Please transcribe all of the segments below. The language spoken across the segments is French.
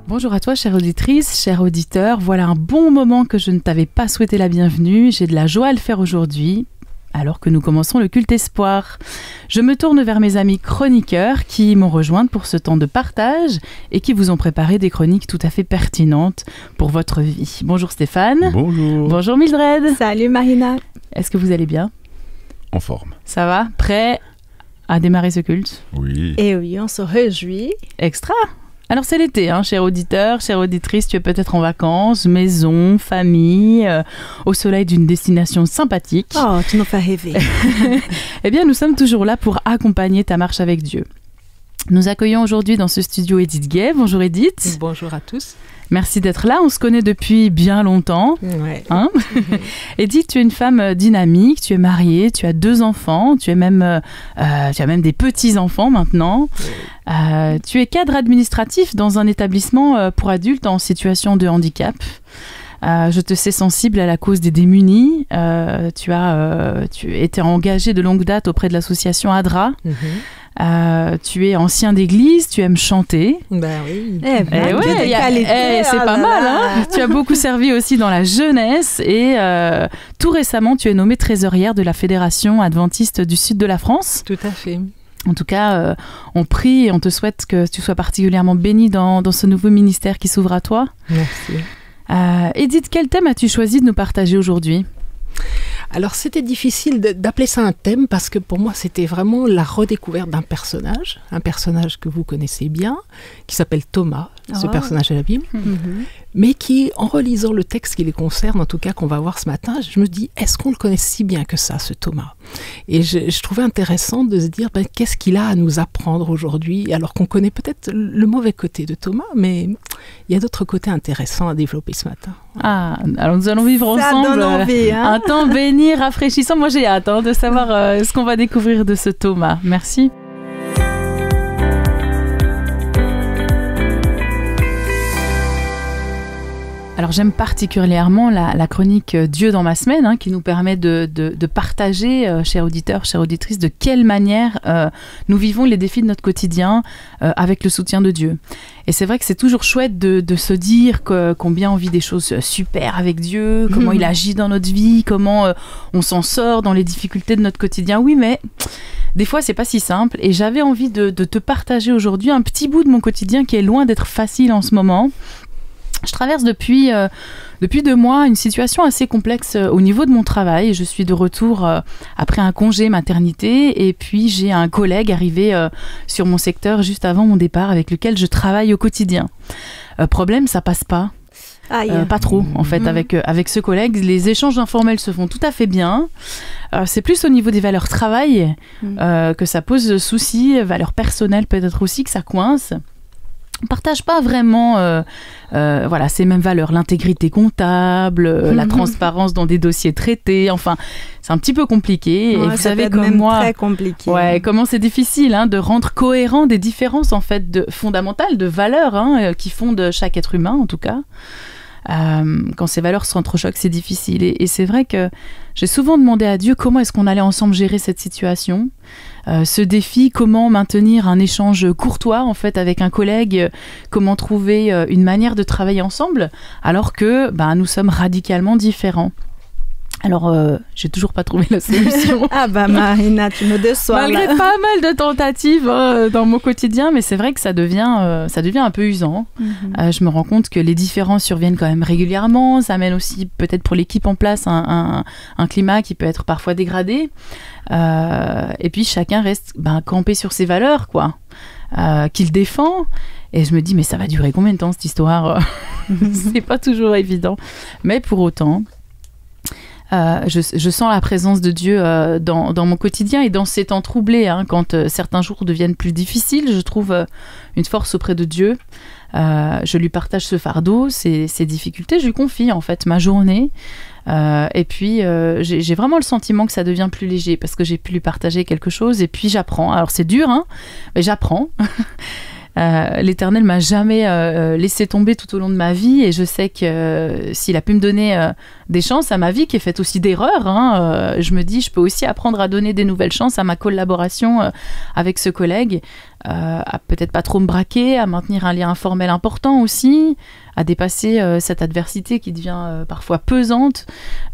Bonjour à toi, chère auditrice, cher auditeur. Voilà un bon moment que je ne t'avais pas souhaité la bienvenue. J'ai de la joie à le faire aujourd'hui, alors que nous commençons le culte espoir. Je me tourne vers mes amis chroniqueurs qui m'ont rejointe pour ce temps de partage et qui vous ont préparé des chroniques tout à fait pertinentes pour votre vie. Bonjour Stéphane. Bonjour. Bonjour Mildred. Salut Marina. Est-ce que vous allez bien? En forme. Ça va? Prêt à démarrer ce culte? Oui. Et oui, on se réjouit. Extra! Alors c'est l'été, hein, cher auditeur, chère auditrice, tu es peut-être en vacances, maison, famille, au soleil d'une destination sympathique. Oh, tu nous fais rêver. Eh bien, nous sommes toujours là pour accompagner ta marche avec Dieu. Nous accueillons aujourd'hui dans ce studio Edith Gay. Bonjour Edith. Bonjour à tous. Merci d'être là, on se connaît depuis bien longtemps. Ouais. Hein? Edith, tu es une femme dynamique, tu es mariée, tu as 2 enfants, tu as même des petits-enfants maintenant. Tu es cadre administratif dans un établissement pour adultes en situation de handicap. Je te sais sensible à la cause des démunis. Tu étais engagée de longue date auprès de l'association ADRA. Tu es ancien d'église, tu aimes chanter. Ben oui. C'est pas mal. Hein, tu as beaucoup servi aussi dans la jeunesse et tout récemment, tu es nommée trésorière de la Fédération adventiste du sud de la France. Tout à fait. En tout cas, on prie et on te souhaite que tu sois particulièrement bénie dans ce nouveau ministère qui s'ouvre à toi. Merci. Edith, quel thème as-tu choisi de nous partager aujourd'hui ? Alors c'était difficile d'appeler ça un thème parce que pour moi c'était vraiment la redécouverte d'un personnage, que vous connaissez bien, qui s'appelle Thomas, ce personnage de la Bible, mais qui, en relisant le texte qui les concerne, en tout cas qu'on va voir ce matin, je me dis, est-ce qu'on le connaît si bien que ça, ce Thomas ? Et je trouvais intéressant de se dire, qu'est-ce qu'il a à nous apprendre aujourd'hui, alors qu'on connaît peut-être le mauvais côté de Thomas, mais il y a d'autres côtés intéressants à développer ce matin. Ah, alors nous allons vivre ensemble un temps béni, rafraîchissant. Moi j'ai hâte de savoir ce qu'on va découvrir de ce Thomas. Merci. Alors j'aime particulièrement la chronique Dieu dans ma semaine, qui nous permet de partager, chers auditeurs, chères auditrices, de quelle manière nous vivons les défis de notre quotidien avec le soutien de Dieu. Et c'est vrai que c'est toujours chouette de se dire combien on vit des choses super avec Dieu, comment il agit dans notre vie, comment on s'en sort dans les difficultés de notre quotidien. Oui, mais des fois, c'est pas si simple. Et j'avais envie de te partager aujourd'hui un petit bout de mon quotidien qui est loin d'être facile en ce moment. Je traverse depuis 2 mois une situation assez complexe au niveau de mon travail. Je suis de retour après un congé maternité et puis j'ai un collègue arrivé sur mon secteur juste avant mon départ avec lequel je travaille au quotidien. Problème, ça passe pas. Pas trop en fait avec ce collègue. Les échanges informels se font tout à fait bien. C'est plus au niveau des valeurs travail que ça pose souci, valeurs personnelles peut-être aussi que ça coince. On ne partage pas vraiment ces mêmes valeurs, l'intégrité comptable, la transparence dans des dossiers traités, enfin c'est un petit peu compliqué. Ouais, et vous savez comme moi, très compliqué. Comment c'est difficile de rendre cohérent des différences en fait fondamentales de valeurs qui fondent chaque être humain en tout cas. Quand ces valeurs s'entrechoquent, c'est difficile. Et c'est vrai que j'ai souvent demandé à Dieu comment est-ce qu'on allait ensemble gérer cette situation, ce défi, comment maintenir un échange courtois en fait avec un collègue, comment trouver une manière de travailler ensemble alors que nous sommes radicalement différents. Alors, j'ai toujours pas trouvé la solution. Marina, tu me déçois. Malgré pas mal de tentatives dans mon quotidien, mais c'est vrai que ça devient un peu usant. Je me rends compte que les différences surviennent quand même régulièrement. Ça amène aussi peut-être pour l'équipe en place un climat qui peut être parfois dégradé. Et puis chacun reste campé sur ses valeurs, qu'il défend. Et je me dis, mais ça va durer combien de temps cette histoire? C'est pas toujours évident. Mais pour autant... je sens la présence de Dieu dans mon quotidien et dans ces temps troublés, quand certains jours deviennent plus difficiles, je trouve une force auprès de Dieu. Je lui partage ce fardeau, ces difficultés, je lui confie en fait ma journée. Et puis j'ai vraiment le sentiment que ça devient plus léger parce que j'ai pu lui partager quelque chose et puis j'apprends. Alors c'est dur, mais j'apprends. L'Éternel m'a jamais laissé tomber tout au long de ma vie, et je sais que s'il a pu me donner des chances à ma vie, qui est faite aussi d'erreurs, je me dis, je peux aussi apprendre à donner des nouvelles chances à ma collaboration avec ce collègue, à peut-être pas trop me braquer, à maintenir un lien informel important aussi, à dépasser cette adversité qui devient parfois pesante,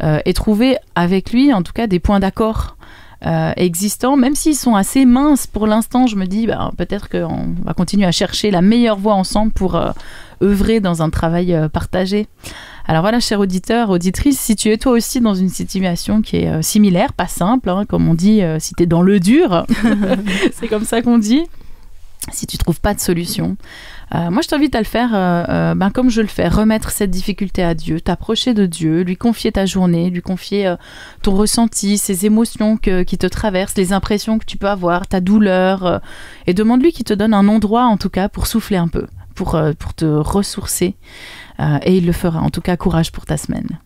et trouver avec lui, en tout cas, des points d'accord existants, même s'ils sont assez minces pour l'instant. Je me dis, peut-être qu'on va continuer à chercher la meilleure voie ensemble pour œuvrer dans un travail partagé. Alors voilà, cher auditeur, auditrice, si tu es toi aussi dans une situation qui est similaire, pas simple, comme on dit, si tu es dans le dur, c'est comme ça qu'on dit, si tu trouves pas de solution, moi je t'invite à le faire comme je le fais, remettre cette difficulté à Dieu, t'approcher de Dieu, lui confier ta journée, lui confier ton ressenti, ces émotions qui te traversent, les impressions que tu peux avoir, ta douleur, et demande-lui qu'il te donne un endroit en tout cas pour souffler un peu, pour te ressourcer, et il le fera. En tout cas, courage pour ta semaine.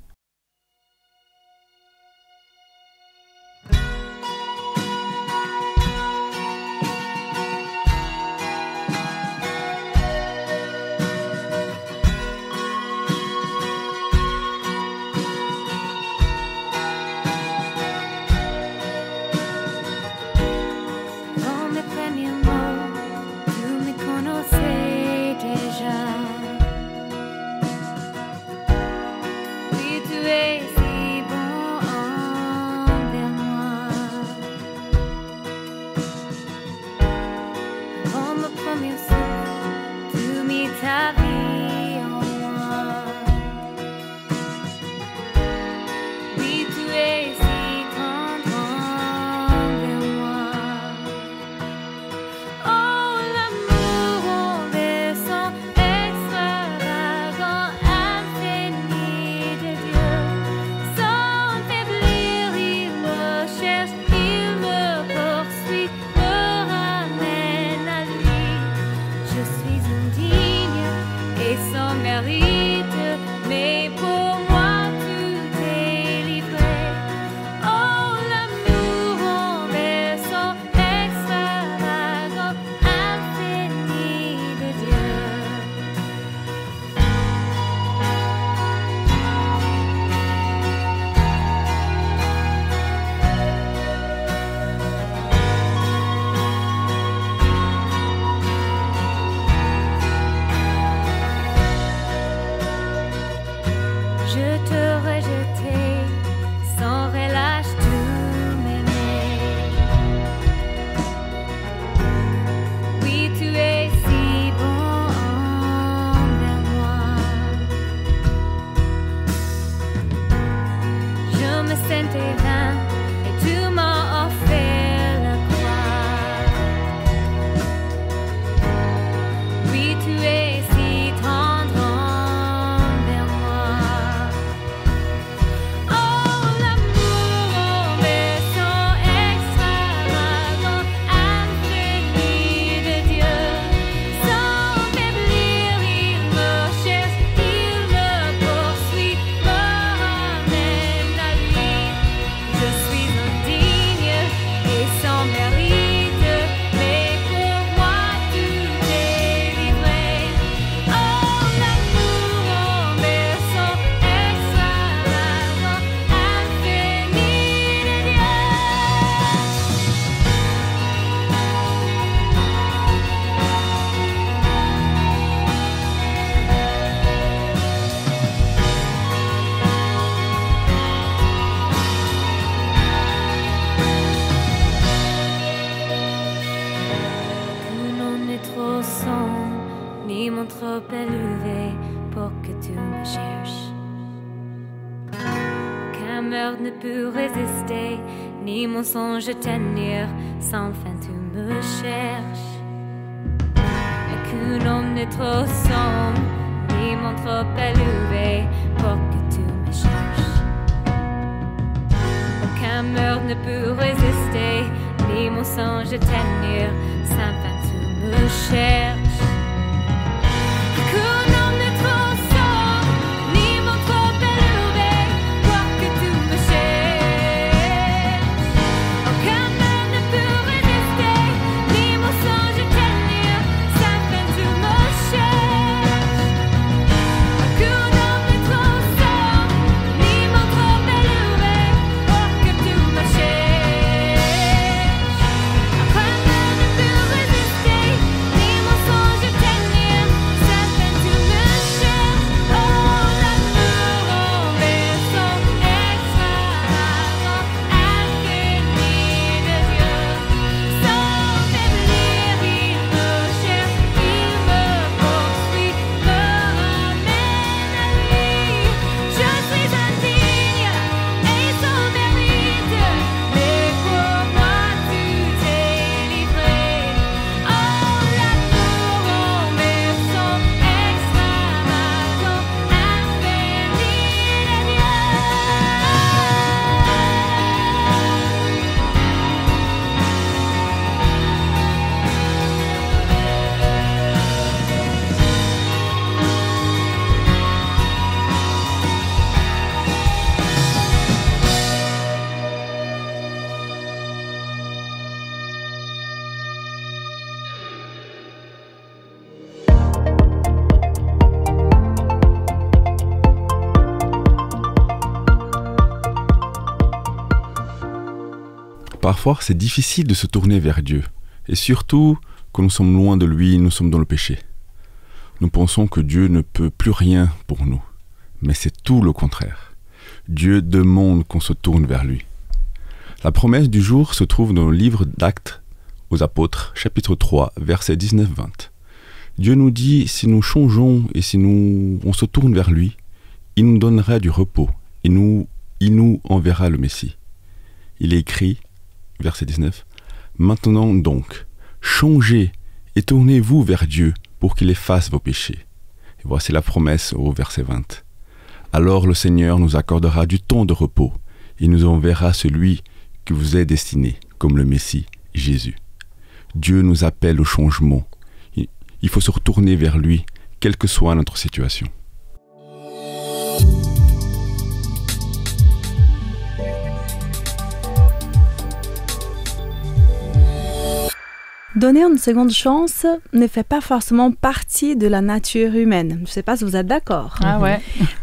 Ne peut résister, ni mon songe tenir, sans fin tu me cherches. Aucun homme n'est trop sombre, ni mon trop élevé, pour que tu me cherches. Aucun meurtre ne peut résister, ni mon songe tenir, sans fin tu me cherches. Aucun homme ne peut résister, ni mon songe tenir, sans fin Parfois, c'est difficile de se tourner vers Dieu. Et surtout, quand nous sommes loin de lui, nous sommes dans le péché. Nous pensons que Dieu ne peut plus rien pour nous. Mais c'est tout le contraire. Dieu demande qu'on se tourne vers lui. La promesse du jour se trouve dans le livre d'Actes aux Apôtres, chapitre 3, versets 19-20. Dieu nous dit, si nous changeons et si on se tourne vers lui, il nous donnera du repos et il nous enverra le Messie. Il est écrit, verset 19, « Maintenant donc, changez et tournez-vous vers Dieu pour qu'il efface vos péchés. » Et voici la promesse au verset 20. « Alors le Seigneur nous accordera du temps de repos et nous enverra celui qui vous est destiné, comme le Messie, Jésus. » Dieu nous appelle au changement. Il faut se retourner vers lui, quelle que soit notre situation. Donner une seconde chance ne fait pas forcément partie de la nature humaine. Je ne sais pas si vous êtes d'accord. Ah ouais.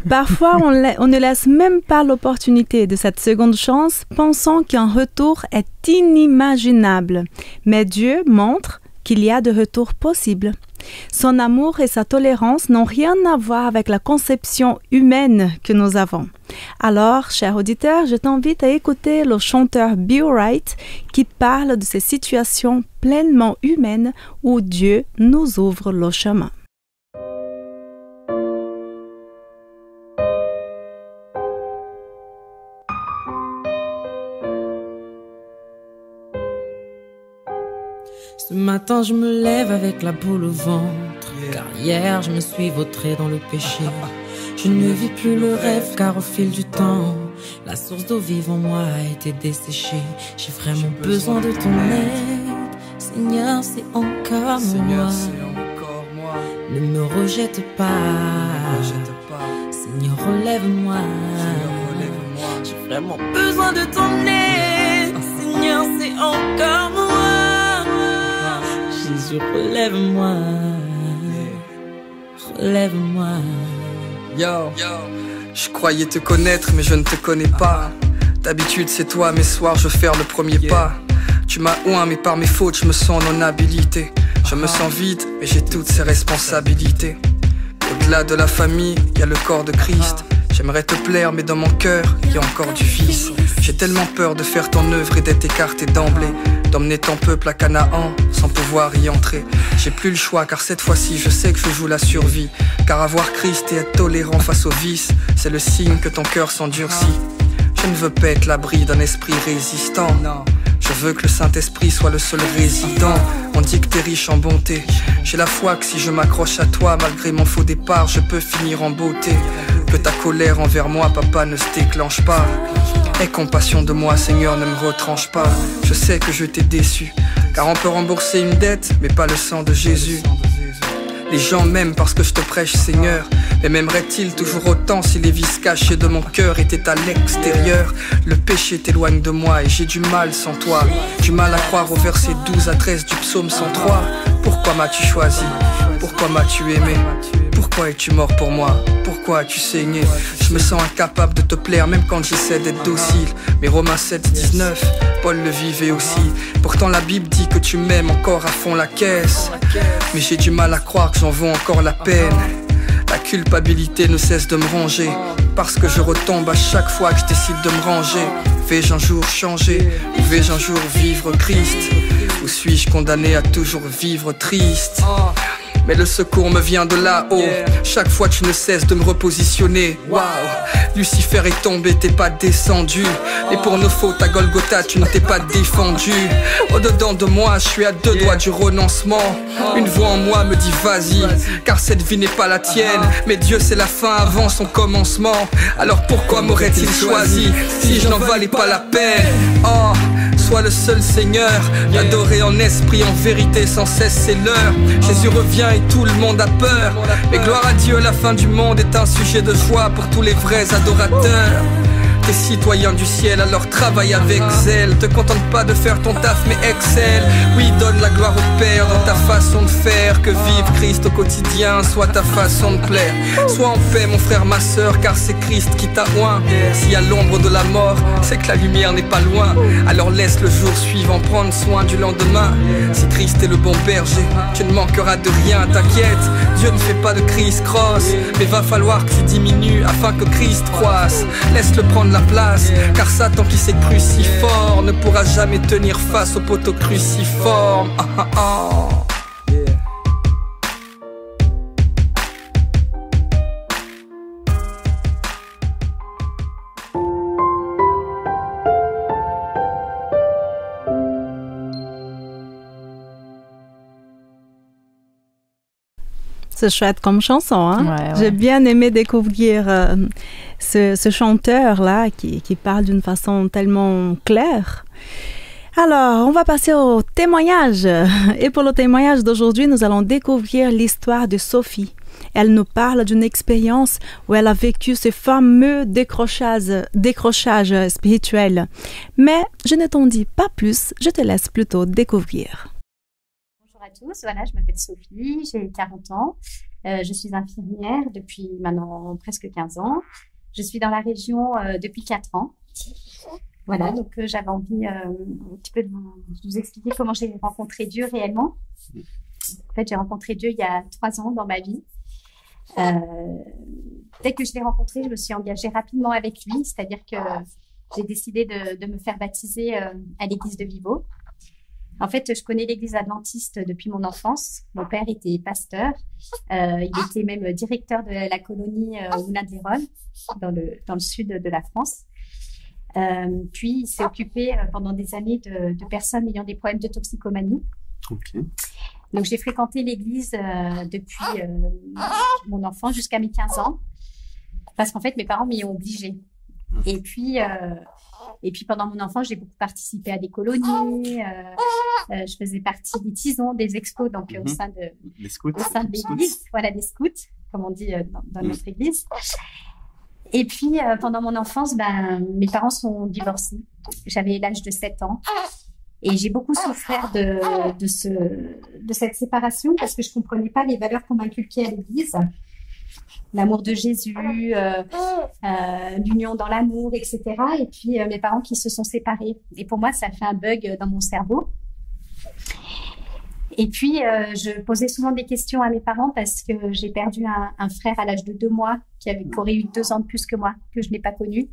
Parfois, on ne laisse même pas l'opportunité de cette seconde chance, pensant qu'un retour est inimaginable. Mais Dieu montre qu'il y a de retours possibles. Son amour et sa tolérance n'ont rien à voir avec la conception humaine que nous avons. Alors, cher auditeur, je t'invite à écouter le chanteur Bill Wright qui parle de ces situations pleinement humaines où Dieu nous ouvre le chemin. Ce matin je me lève avec la boule au ventre, car hier je me suis vautré dans le péché. Je ne vis plus le rêve car au fil du temps, la source d'eau vive en moi a été desséchée. J'ai vraiment besoin de ton aide, Seigneur, c'est encore moi. Ne me rejette pas, Seigneur, relève-moi. J'ai vraiment besoin de ton aide, Seigneur, c'est encore moi. Jésus, relève-moi, relève-moi. Yo, je croyais te connaître mais je ne te connais pas. D'habitude c'est toi, mes soirs je fais le premier pas. Tu m'as oint mais par mes fautes je me sens en habilité. Je me sens vide mais j'ai toutes ces responsabilités. Au-delà de la famille, il y a le corps de Christ. J'aimerais te plaire mais dans mon cœur, il y a encore du vice. J'ai tellement peur de faire ton œuvre et d'être écarté d'emblée, d'emmener ton peuple à Canaan sans pouvoir y entrer. J'ai plus le choix car cette fois-ci je sais que je joue la survie. Car avoir Christ et être tolérant face au vice, c'est le signe que ton cœur s'endurcit. Je ne veux pas être l'abri d'un esprit résistant. Je veux que le Saint-Esprit soit le seul résident. On dit que t'es riche en bonté. J'ai la foi que si je m'accroche à toi, malgré mon faux départ, je peux finir en beauté. Que ta colère envers moi, papa, ne se déclenche pas. Aie compassion de moi, Seigneur, ne me retranche pas. Je sais que je t'ai déçu, car on peut rembourser une dette, mais pas le sang de Jésus. Les gens m'aiment parce que je te prêche, Seigneur. Mais m'aimeraient-ils toujours autant si les vices cachés de mon cœur étaient à l'extérieur? Le péché t'éloigne de moi et j'ai du mal sans toi. Du mal à croire au verset 12 à 13 du psaume 103. Pourquoi m'as-tu choisi? Pourquoi m'as-tu aimé? Pourquoi es-tu mort pour moi? Pourquoi as-tu saigné? Je me sens incapable de te plaire même quand j'essaie d'être docile. Mais Romains 7, 19, Paul le vivait aussi. Pourtant la Bible dit que tu m'aimes encore à fond la caisse. Mais j'ai du mal à croire que j'en vaux encore la peine. La culpabilité ne cesse de me ranger, parce que je retombe à chaque fois que je décide de me ranger. Vais-je un jour changer? Ou vais-je un jour vivre Christ? Ou suis-je condamné à toujours vivre triste? Mais le secours me vient de là-haut. Chaque fois tu ne cesses de me repositionner. Waouh, Lucifer est tombé, t'es pas descendu. Et pour nos fautes à Golgotha tu ne t'es pas défendu. Au-dedans de moi je suis à 2 doigts du renoncement. Une voix en moi me dit vas-y, car cette vie n'est pas la tienne. Mais Dieu c'est la fin avant son commencement. Alors pourquoi m'aurait-il choisi si je n'en valais pas la peine? Oh, sois le seul Seigneur, l'adorer en esprit, en vérité, sans cesse c'est l'heure. Jésus revient et tout le monde a peur. Mais gloire à Dieu, la fin du monde est un sujet de joie pour tous les vrais adorateurs. T'es citoyen du ciel, alors travaille avec zèle. Te contente pas de faire ton taf, mais excelle. Oui, donne la gloire au Père dans ta façon de faire. Que vive Christ au quotidien soit ta façon de plaire. Sois en paix mon frère, ma sœur, car c'est Christ qui t'a oint. S'il y a l'ombre de la mort, c'est que la lumière n'est pas loin. Alors laisse le jour suivant prendre soin du lendemain. Si Christ est le bon berger, tu ne manqueras de rien, t'inquiète. Dieu ne fait pas de criss-cross, mais va falloir qu'il diminue afin que Christ croisse. Laisse-le prendre la place, car Satan qui s'est cru si fort ne pourra jamais tenir face au poteau cruciforme. Ah, ah, ah. C'est chouette comme chanson, hein? Ouais. J'ai bien aimé découvrir ce chanteur-là qui parle d'une façon tellement claire. Alors, on va passer au témoignage. Et pour le témoignage d'aujourd'hui, nous allons découvrir l'histoire de Sophie. Elle nous parle d'une expérience où elle a vécu ce fameux décrochage spirituel. Mais je ne t'en dis pas plus, je te laisse plutôt découvrir. Bonjour à tous, voilà, je m'appelle Sophie, j'ai 40 ans, je suis infirmière depuis maintenant presque 15 ans. Je suis dans la région depuis 4 ans. Voilà, donc j'avais envie un petit peu de vous expliquer comment j'ai rencontré Dieu réellement. En fait, j'ai rencontré Dieu il y a 3 ans dans ma vie. Dès que je l'ai rencontré, je me suis engagée rapidement avec lui, c'est-à-dire que j'ai décidé de me faire baptiser à l'église de Vivo. En fait, je connais l'église adventiste depuis mon enfance. Mon père était pasteur. Il était même directeur de la colonie Moulin de l'Héron, dans le sud de la France. Puis, il s'est occupé pendant des années de personnes ayant des problèmes de toxicomanie. Okay. Donc, j'ai fréquenté l'église depuis mon enfance jusqu'à mes 15 ans. Parce qu'en fait, mes parents m'y ont obligée. Et puis, pendant mon enfance, j'ai beaucoup participé à des colonies. Je faisais partie des tisons, des expos, donc au sein de l'église. Voilà, des scouts, comme on dit dans notre église. Et puis, pendant mon enfance, mes parents sont divorcés. J'avais l'âge de 7 ans. Et j'ai beaucoup souffert de cette séparation parce que je comprenais pas les valeurs qu'on m'inculquait à l'église. L'amour de Jésus, l'union dans l'amour, etc. Et puis, mes parents qui se sont séparés. Et pour moi, ça a fait un bug dans mon cerveau. Et puis, je posais souvent des questions à mes parents parce que j'ai perdu un frère à l'âge de 2 mois qui aurait eu 2 ans de plus que moi, que je n'ai pas connu.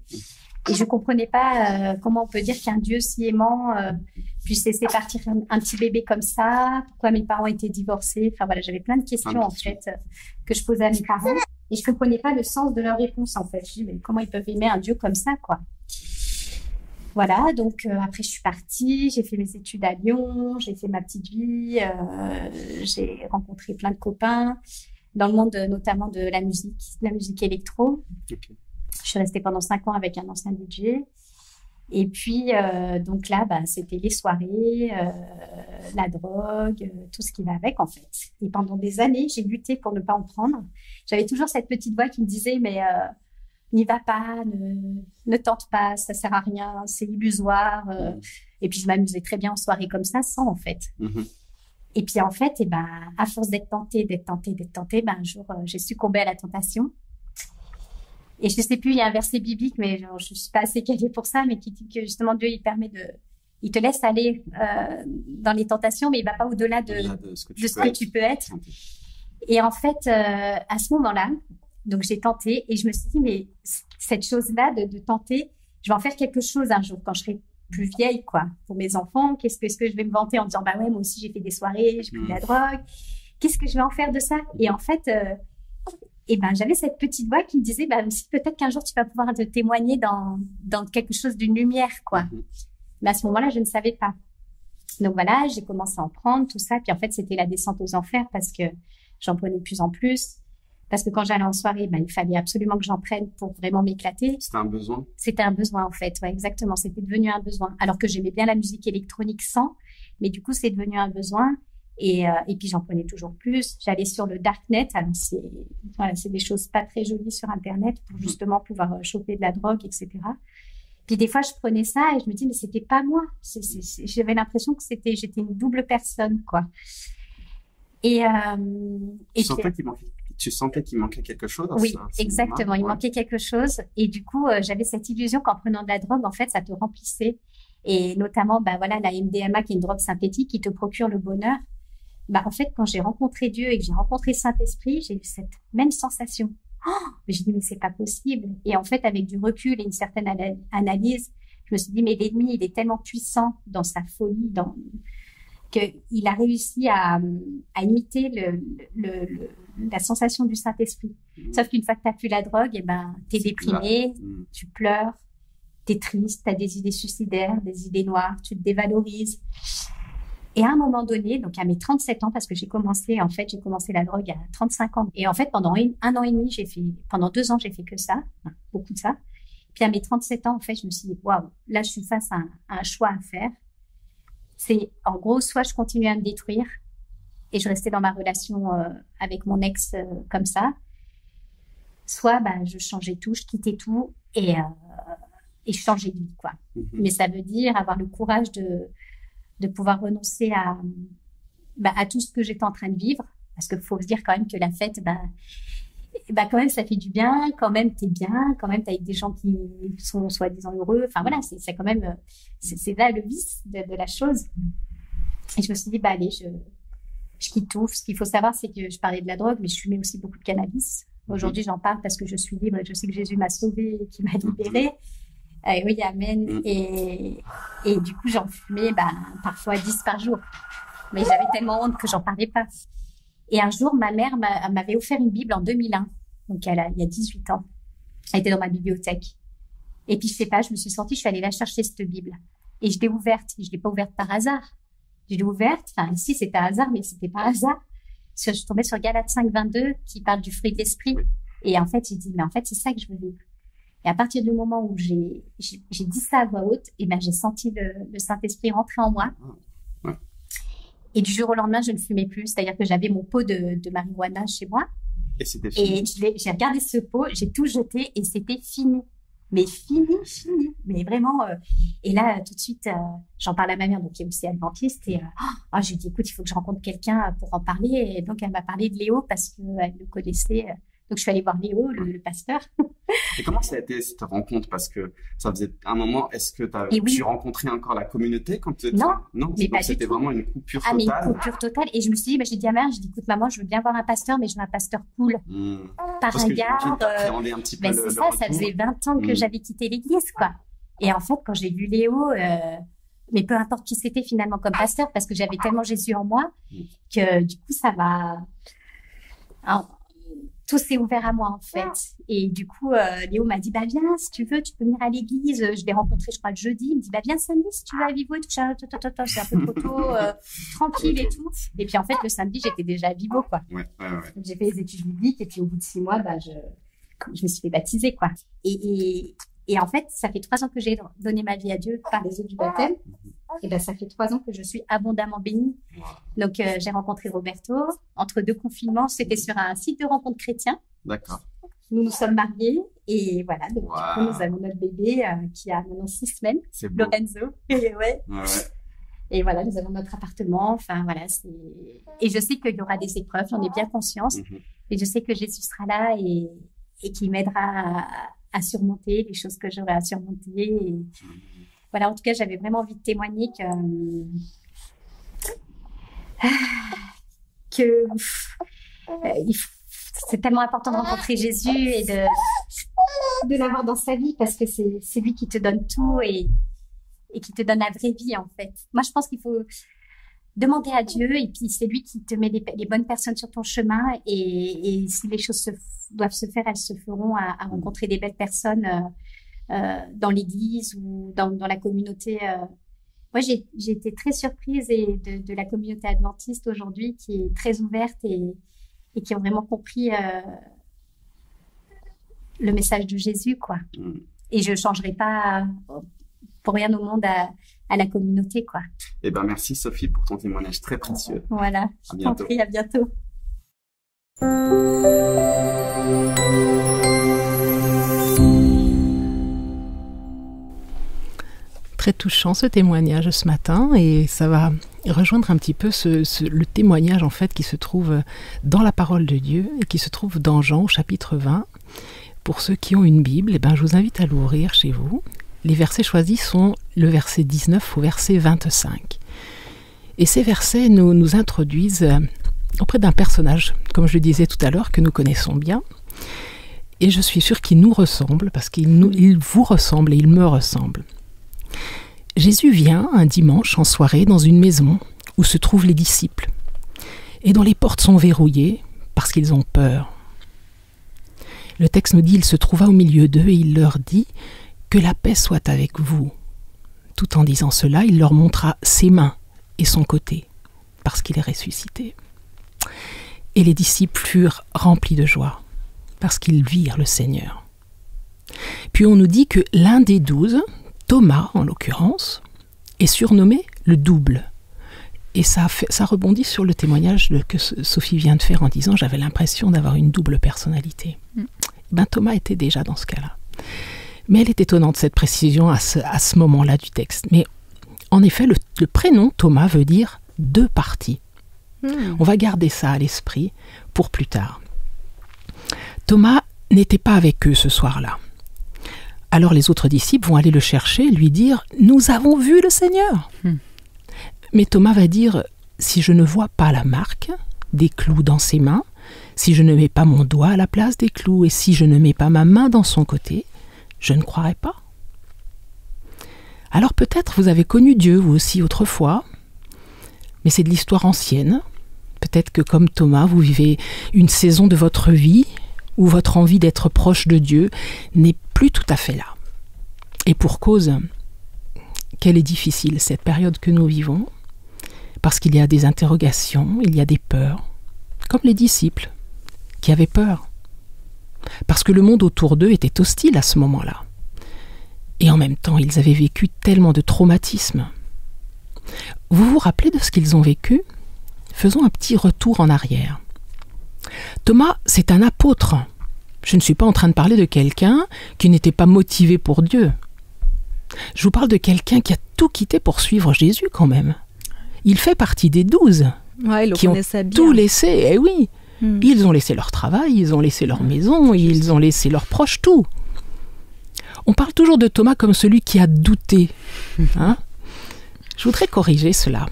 Et je comprenais pas comment on peut dire qu'un Dieu si aimant puisse laisser partir un petit bébé comme ça, pourquoi mes parents étaient divorcés. Enfin voilà, j'avais plein de questions en fait que je posais à mes parents et je comprenais pas le sens de leurs réponses en fait. Je dis mais comment ils peuvent aimer un Dieu comme ça quoi. Voilà, donc après je suis partie, j'ai fait mes études à Lyon, j'ai fait ma petite vie, j'ai rencontré plein de copains dans le monde notamment de la musique électro. Okay. Je suis restée pendant 5 ans avec un ancien DJ. Et puis, donc là, c'était les soirées, la drogue, tout ce qui va avec, en fait. Et pendant des années, j'ai lutté pour ne pas en prendre. J'avais toujours cette petite voix qui me disait, mais n'y va pas, ne tente pas, ça sert à rien, c'est illusoire. Et puis, je m'amusais très bien en soirée comme ça, sans, en fait. Et puis, en fait, à force d'être tentée, un jour, j'ai succombé à la tentation. Et je sais plus, il y a un verset biblique, mais je suis pas assez calée pour ça, mais qui dit que justement Dieu, il te laisse aller dans les tentations, mais il va pas au-delà de ce que tu peux être. Et en fait, à ce moment-là, donc j'ai tenté et je me suis dit, mais cette chose-là de tenter, je vais en faire quelque chose un jour quand je serai plus vieille, quoi, pour mes enfants. Est-ce que je vais me vanter en disant, bah ouais, moi aussi j'ai fait des soirées, j'ai pris de la drogue. Qu'est-ce que je vais en faire de ça? Et en fait, j'avais cette petite voix qui me disait, si peut-être qu'un jour tu vas pouvoir te témoigner dans quelque chose d'une lumière, quoi. Mais à ce moment-là, je ne savais pas. Donc voilà, j'ai commencé à en prendre, tout ça. Puis en fait, c'était la descente aux enfers parce que j'en prenais de plus en plus. Parce que quand j'allais en soirée, il fallait absolument que j'en prenne pour vraiment m'éclater. C'était un besoin? C'était un besoin, en fait. Ouais, exactement. C'était devenu un besoin. Alors que j'aimais bien la musique électronique sans. Mais du coup, c'est devenu un besoin. Et puis j'en prenais toujours plus. J'allais sur le darknet. Alors c'est des choses pas très jolies sur Internet pour justement pouvoir choper de la drogue, etc. Puis des fois je prenais ça et je me dis mais c'était pas moi. J'avais l'impression que j'étais une double personne, quoi. Tu sentais qu'il manquait quelque chose? Oui, exactement. Il manquait quelque chose. Et du coup, j'avais cette illusion qu'en prenant de la drogue, en fait, ça te remplissait. Et notamment, la MDMA, qui est une drogue synthétique, qui te procure le bonheur. En fait, quand j'ai rencontré Dieu et que j'ai rencontré Saint-Esprit, j'ai eu cette même sensation. Mais j'ai dit, mais c'est pas possible. Et en fait, avec du recul et une certaine analyse, je me suis dit, mais l'ennemi, il est tellement puissant dans sa folie, qu'il a réussi à imiter la sensation du Saint-Esprit. Sauf qu'une fois que t'as plus la drogue, t'es déprimé, tu pleures, t'es triste, t'as des idées suicidaires, des idées noires, tu te dévalorises. Et à un moment donné, donc à mes 37 ans, parce que j'ai commencé la drogue à 35 ans. Et en fait, pendant un an et demi, pendant 2 ans, j'ai fait que ça, beaucoup de ça. Puis à mes 37 ans, en fait, je me suis dit, waouh, là, je suis face à un choix à faire. C'est, en gros, soit je continuais à me détruire et je restais dans ma relation avec mon ex comme ça, soit je changeais tout, je quittais tout et je changeais de vie, quoi. Mais ça veut dire avoir le courage de pouvoir renoncer à tout ce que j'étais en train de vivre, parce qu'il faut se dire quand même que la fête, quand même ça fait du bien, quand même t'es bien, quand même t'es avec des gens qui sont soi-disant heureux, enfin voilà, c'est quand même c'est là le vice de la chose. Et je me suis dit allez, je quitte tout. Ce qu'il faut savoir, c'est que je parlais de la drogue, mais je fumais aussi beaucoup de cannabis. Aujourd'hui j'en parle parce que je suis libre et je sais que Jésus m'a sauvée et qu'il m'a libérée. Oui, amen. Et du coup j'en fumais parfois 10 par jour, mais j'avais tellement honte que j'en parlais pas. Et un jour, ma mère m'avait offert une Bible en 2001. Donc, il y a 18 ans. Elle était dans ma bibliothèque. Et puis, je sais pas, je me suis sentie, je suis allée la chercher, cette Bible. Et je l'ai ouverte. Et je l'ai pas ouverte par hasard. Je l'ai ouverte. Enfin, ici, c'était hasard, mais c'était pas hasard. Je suis tombée sur Galates 5:22, qui parle du fruit de l'esprit. Et en fait, j'ai dit, mais en fait, c'est ça que je veux vivre. Et à partir du moment où j'ai dit ça à voix haute, j'ai senti le Saint-Esprit rentrer en moi. Et du jour au lendemain, je ne fumais plus. C'est-à-dire que j'avais mon pot de marijuana chez moi. Et c'était fini. Et j'ai regardé ce pot, j'ai tout jeté et c'était fini. Mais fini. Mais vraiment. Et là, tout de suite, j'en parle à ma mère, donc qui est aussi adventiste. Et je lui dis, écoute, il faut que je rencontre quelqu'un pour en parler. Et donc, elle m'a parlé de Léo parce qu'elle le connaissait. Donc, je suis allée voir Léo, le pasteur. Et comment ça a été cette rencontre? Parce que ça faisait un moment, est-ce que tu rencontrais encore la communauté quand tu étais... Non, mais pas c'était vraiment une coupure totale. Mais une coupure totale. Et je me suis dit, j'ai dit à ma mère, écoute, maman, je veux bien voir un pasteur, mais je veux un pasteur cool. Pas ringard. Un petit peu c'est ça, ça faisait 20 ans que j'avais quitté l'église, quoi. Et en fait, quand j'ai vu Léo, mais peu importe qui c'était finalement comme pasteur, parce que j'avais tellement Jésus en moi, que du coup, ça m'a... tout s'est ouvert à moi, en fait. Et du coup, Léo m'a dit, viens, si tu veux, tu peux venir à l'église. Je l'ai rencontré, je crois, le jeudi. Il me dit, viens samedi, si tu veux, à Vivo et tout. C'est un peu trop tôt, tranquille et tout. Et puis, en fait, le samedi, j'étais déjà à Vivo, quoi. Ouais. J'ai fait les études bibliques et puis, au bout de 6 mois, je me suis fait baptiser, quoi. Et en fait, ça fait 3 ans que j'ai donné ma vie à Dieu par les eaux du baptême. Et ça fait 3 ans que je suis abondamment bénie. Donc, j'ai rencontré Roberto entre 2 confinements. C'était sur un site de rencontre chrétien. D'accord. Nous nous sommes mariés et voilà. Donc, du coup, nous avons notre bébé qui a maintenant 6 semaines. C'est beau. Lorenzo. Et Et voilà, nous avons notre appartement. Enfin, voilà, et je sais qu'il y aura des épreuves. J'en ai bien conscience. Et je sais que Jésus sera là et qu'il m'aidera à surmonter les choses que j'aurai à surmonter. Et voilà, en tout cas, j'avais vraiment envie de témoigner que c'est tellement important de rencontrer Jésus et de l'avoir dans sa vie, parce que c'est lui qui te donne tout et qui te donne la vraie vie, en fait. Moi, je pense qu'il faut demander à Dieu, et puis c'est lui qui te met les bonnes personnes sur ton chemin, et si les choses doivent se faire, elles se feront à rencontrer des belles personnes dans l'église ou dans la communauté. Moi, j'ai été très surprise de la communauté adventiste aujourd'hui, qui est très ouverte et qui ont vraiment compris le message de Jésus, quoi. Et je changerai pas pour rien au monde la communauté, quoi. Eh ben, merci Sophie pour ton témoignage très précieux. Voilà. À bientôt. À bientôt. Très touchant ce témoignage ce matin, et ça va rejoindre un petit peu le témoignage en fait qui se trouve dans la parole de Dieu et qui se trouve dans Jean au chapitre 20. Pour ceux qui ont une Bible, eh ben, je vous invite à l'ouvrir chez vous. Les versets choisis sont le verset 19 au verset 25. Et ces versets nous introduisent auprès d'un personnage, comme je le disais tout à l'heure, que nous connaissons bien. Et je suis sûre qu'il nous ressemble, parce qu'il vous ressemble et il me ressemble. Jésus vient un dimanche en soirée dans une maison où se trouvent les disciples et dont les portes sont verrouillées parce qu'ils ont peur. Le texte nous dit qu'il se trouva au milieu d'eux et il leur dit « Que la paix soit avec vous ». Tout en disant cela, il leur montra ses mains et son côté parce qu'il est ressuscité. Et les disciples furent remplis de joie parce qu'ils virent le Seigneur. Puis on nous dit que l'un des 12, Thomas en l'occurrence, est surnommé le double. Et ça rebondit sur le témoignage que Sophie vient de faire en disant « J'avais l'impression d'avoir une double personnalité ». Ben, Thomas était déjà dans ce cas-là. Mais elle est étonnante cette précision à ce moment-là du texte. Mais en effet, le prénom Thomas veut dire « deux parties ». On va garder ça à l'esprit pour plus tard. Thomas n'était pas avec eux ce soir-là. Alors les autres disciples vont aller le chercher et lui dire « Nous avons vu le Seigneur !» Mais Thomas va dire « Si je ne vois pas la marque des clous dans ses mains, si je ne mets pas mon doigt à la place des clous et si je ne mets pas ma main dans son côté, je ne croirai pas. » Alors peut-être vous avez connu Dieu vous aussi autrefois, mais c'est de l'histoire ancienne. Peut-être que comme Thomas, vous vivez une saison de votre vie où votre envie d'être proche de Dieu n'est plus tout à fait là. Et pour cause, qu'elle est difficile cette période que nous vivons, parce qu'il y a des interrogations, il y a des peurs, comme les disciples qui avaient peur, parce que le monde autour d'eux était hostile à ce moment-là. Et en même temps, ils avaient vécu tellement de traumatismes. Vous vous rappelez de ce qu'ils ont vécu ? Faisons un petit retour en arrière. Thomas, c'est un apôtre. Je ne suis pas en train de parler de quelqu'un qui n'était pas motivé pour Dieu. Je vous parle de quelqu'un qui a tout quitté pour suivre Jésus quand même. Il fait partie des 12 qui ont tout laissé. Eh oui, ils ont laissé leur travail, ils ont laissé leur maison, ils ont laissé leurs proches, tout. On parle toujours de Thomas comme celui qui a douté. Hein ? Je voudrais corriger cela.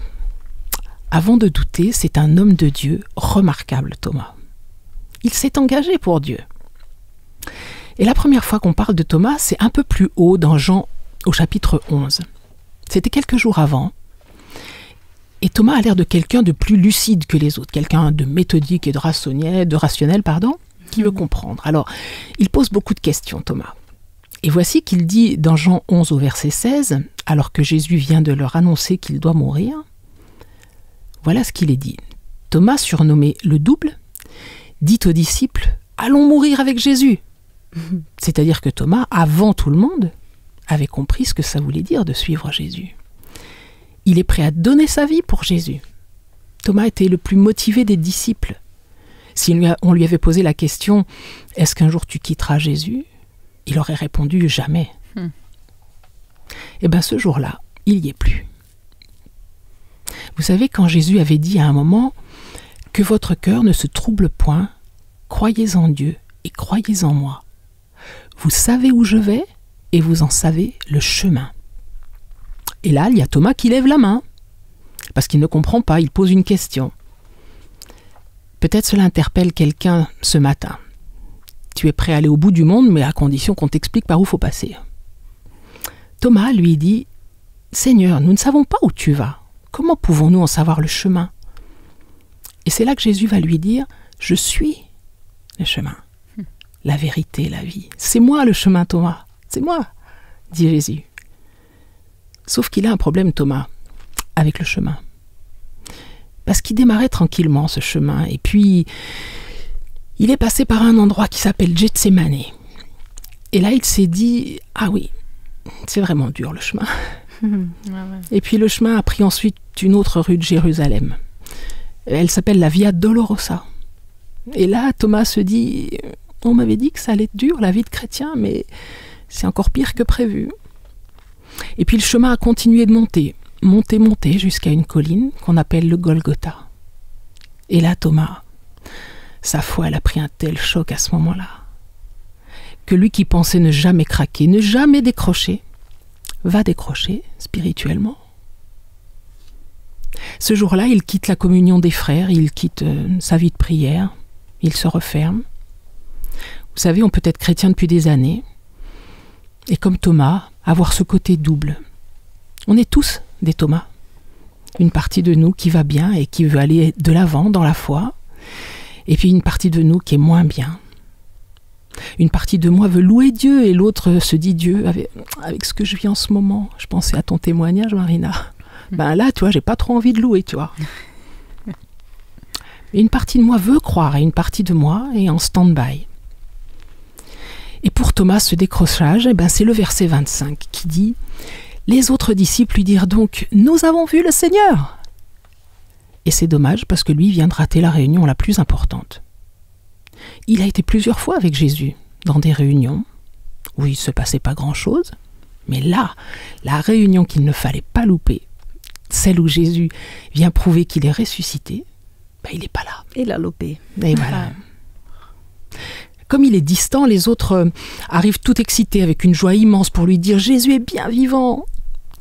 Avant de douter, c'est un homme de Dieu remarquable, Thomas. Il s'est engagé pour Dieu. Et la première fois qu'on parle de Thomas, c'est un peu plus haut dans Jean au chapitre 11. C'était quelques jours avant. Et Thomas a l'air de quelqu'un de plus lucide que les autres, quelqu'un de méthodique et de rationnel, qui veut comprendre. Alors, il pose beaucoup de questions, Thomas. Et voici qu'il dit dans Jean 11 au verset 16, alors que Jésus vient de leur annoncer qu'il doit mourir, voilà ce qu'il est dit. Thomas, surnommé le double, dit aux disciples « Allons mourir avec Jésus !» C'est-à-dire que Thomas, avant tout le monde, avait compris ce que ça voulait dire de suivre Jésus. Il est prêt à donner sa vie pour Jésus. Thomas était le plus motivé des disciples. Si on lui avait posé la question « Est-ce qu'un jour tu quitteras Jésus ?» il aurait répondu « Jamais ». Et bien ce jour-là, il n'y est plus. Vous savez, quand Jésus avait dit à un moment « Que votre cœur ne se trouble point, croyez en Dieu et croyez en moi. Vous savez où je vais et vous en savez le chemin. » Et là, il y a Thomas qui lève la main, parce qu'il ne comprend pas, il pose une question. Peut-être cela interpelle quelqu'un ce matin. Tu es prêt à aller au bout du monde, mais à condition qu'on t'explique par où il faut passer. Thomas lui dit « Seigneur, nous ne savons pas où tu vas. Comment pouvons-nous en savoir le chemin ?» Et c'est là que Jésus va lui dire « Je suis le chemin, la vérité, la vie. C'est moi le chemin, Thomas. C'est moi, dit Jésus. » Sauf qu'il a un problème, Thomas, avec le chemin. Parce qu'il démarrait tranquillement, ce chemin. Et puis, il est passé par un endroit qui s'appelle Gethsémani. Et là, il s'est dit « Ah oui, c'est vraiment dur le chemin. Et puis le chemin a pris ensuite une autre rue de Jérusalem. Elle s'appelle la Via Dolorosa. Et là, Thomas se dit, on m'avait dit que ça allait être dur, la vie de chrétien, mais c'est encore pire que prévu. Et puis le chemin a continué de monter jusqu'à une colline qu'on appelle le Golgotha. Et là, Thomas, sa foi, elle a pris un tel choc à ce moment-là, que lui qui pensait ne jamais craquer, ne jamais décrocher, va décrocher spirituellement. Ce jour-là, il quitte la communion des frères, il quitte sa vie de prière, il se referme. Vous savez, on peut être chrétien depuis des années, et comme Thomas, avoir ce côté double. On est tous des Thomas. Une partie de nous qui va bien et qui veut aller de l'avant dans la foi, et puis une partie de nous qui est moins bien. Une partie de moi veut louer Dieu et l'autre se dit Dieu, avec ce que je vis en ce moment. Je pensais à ton témoignage, Marina. Ben là, tu vois, j'ai pas trop envie de louer, tu vois. Et une partie de moi veut croire et une partie de moi est en stand-by. Et pour Thomas, ce décrochage, c'est le verset 25 qui dit « Les autres disciples lui dirent donc « Nous avons vu le Seigneur !» Et c'est dommage parce que lui vient de rater la réunion la plus importante. Il a été plusieurs fois avec Jésus dans des réunions où il ne se passait pas grand-chose, mais là, la réunion qu'il ne fallait pas louper, celle où Jésus vient prouver qu'il est ressuscité, il n'est pas là. Il a loupé. Et voilà. Comme il est distant, les autres arrivent tout excités avec une joie immense pour lui dire « Jésus est bien vivant !»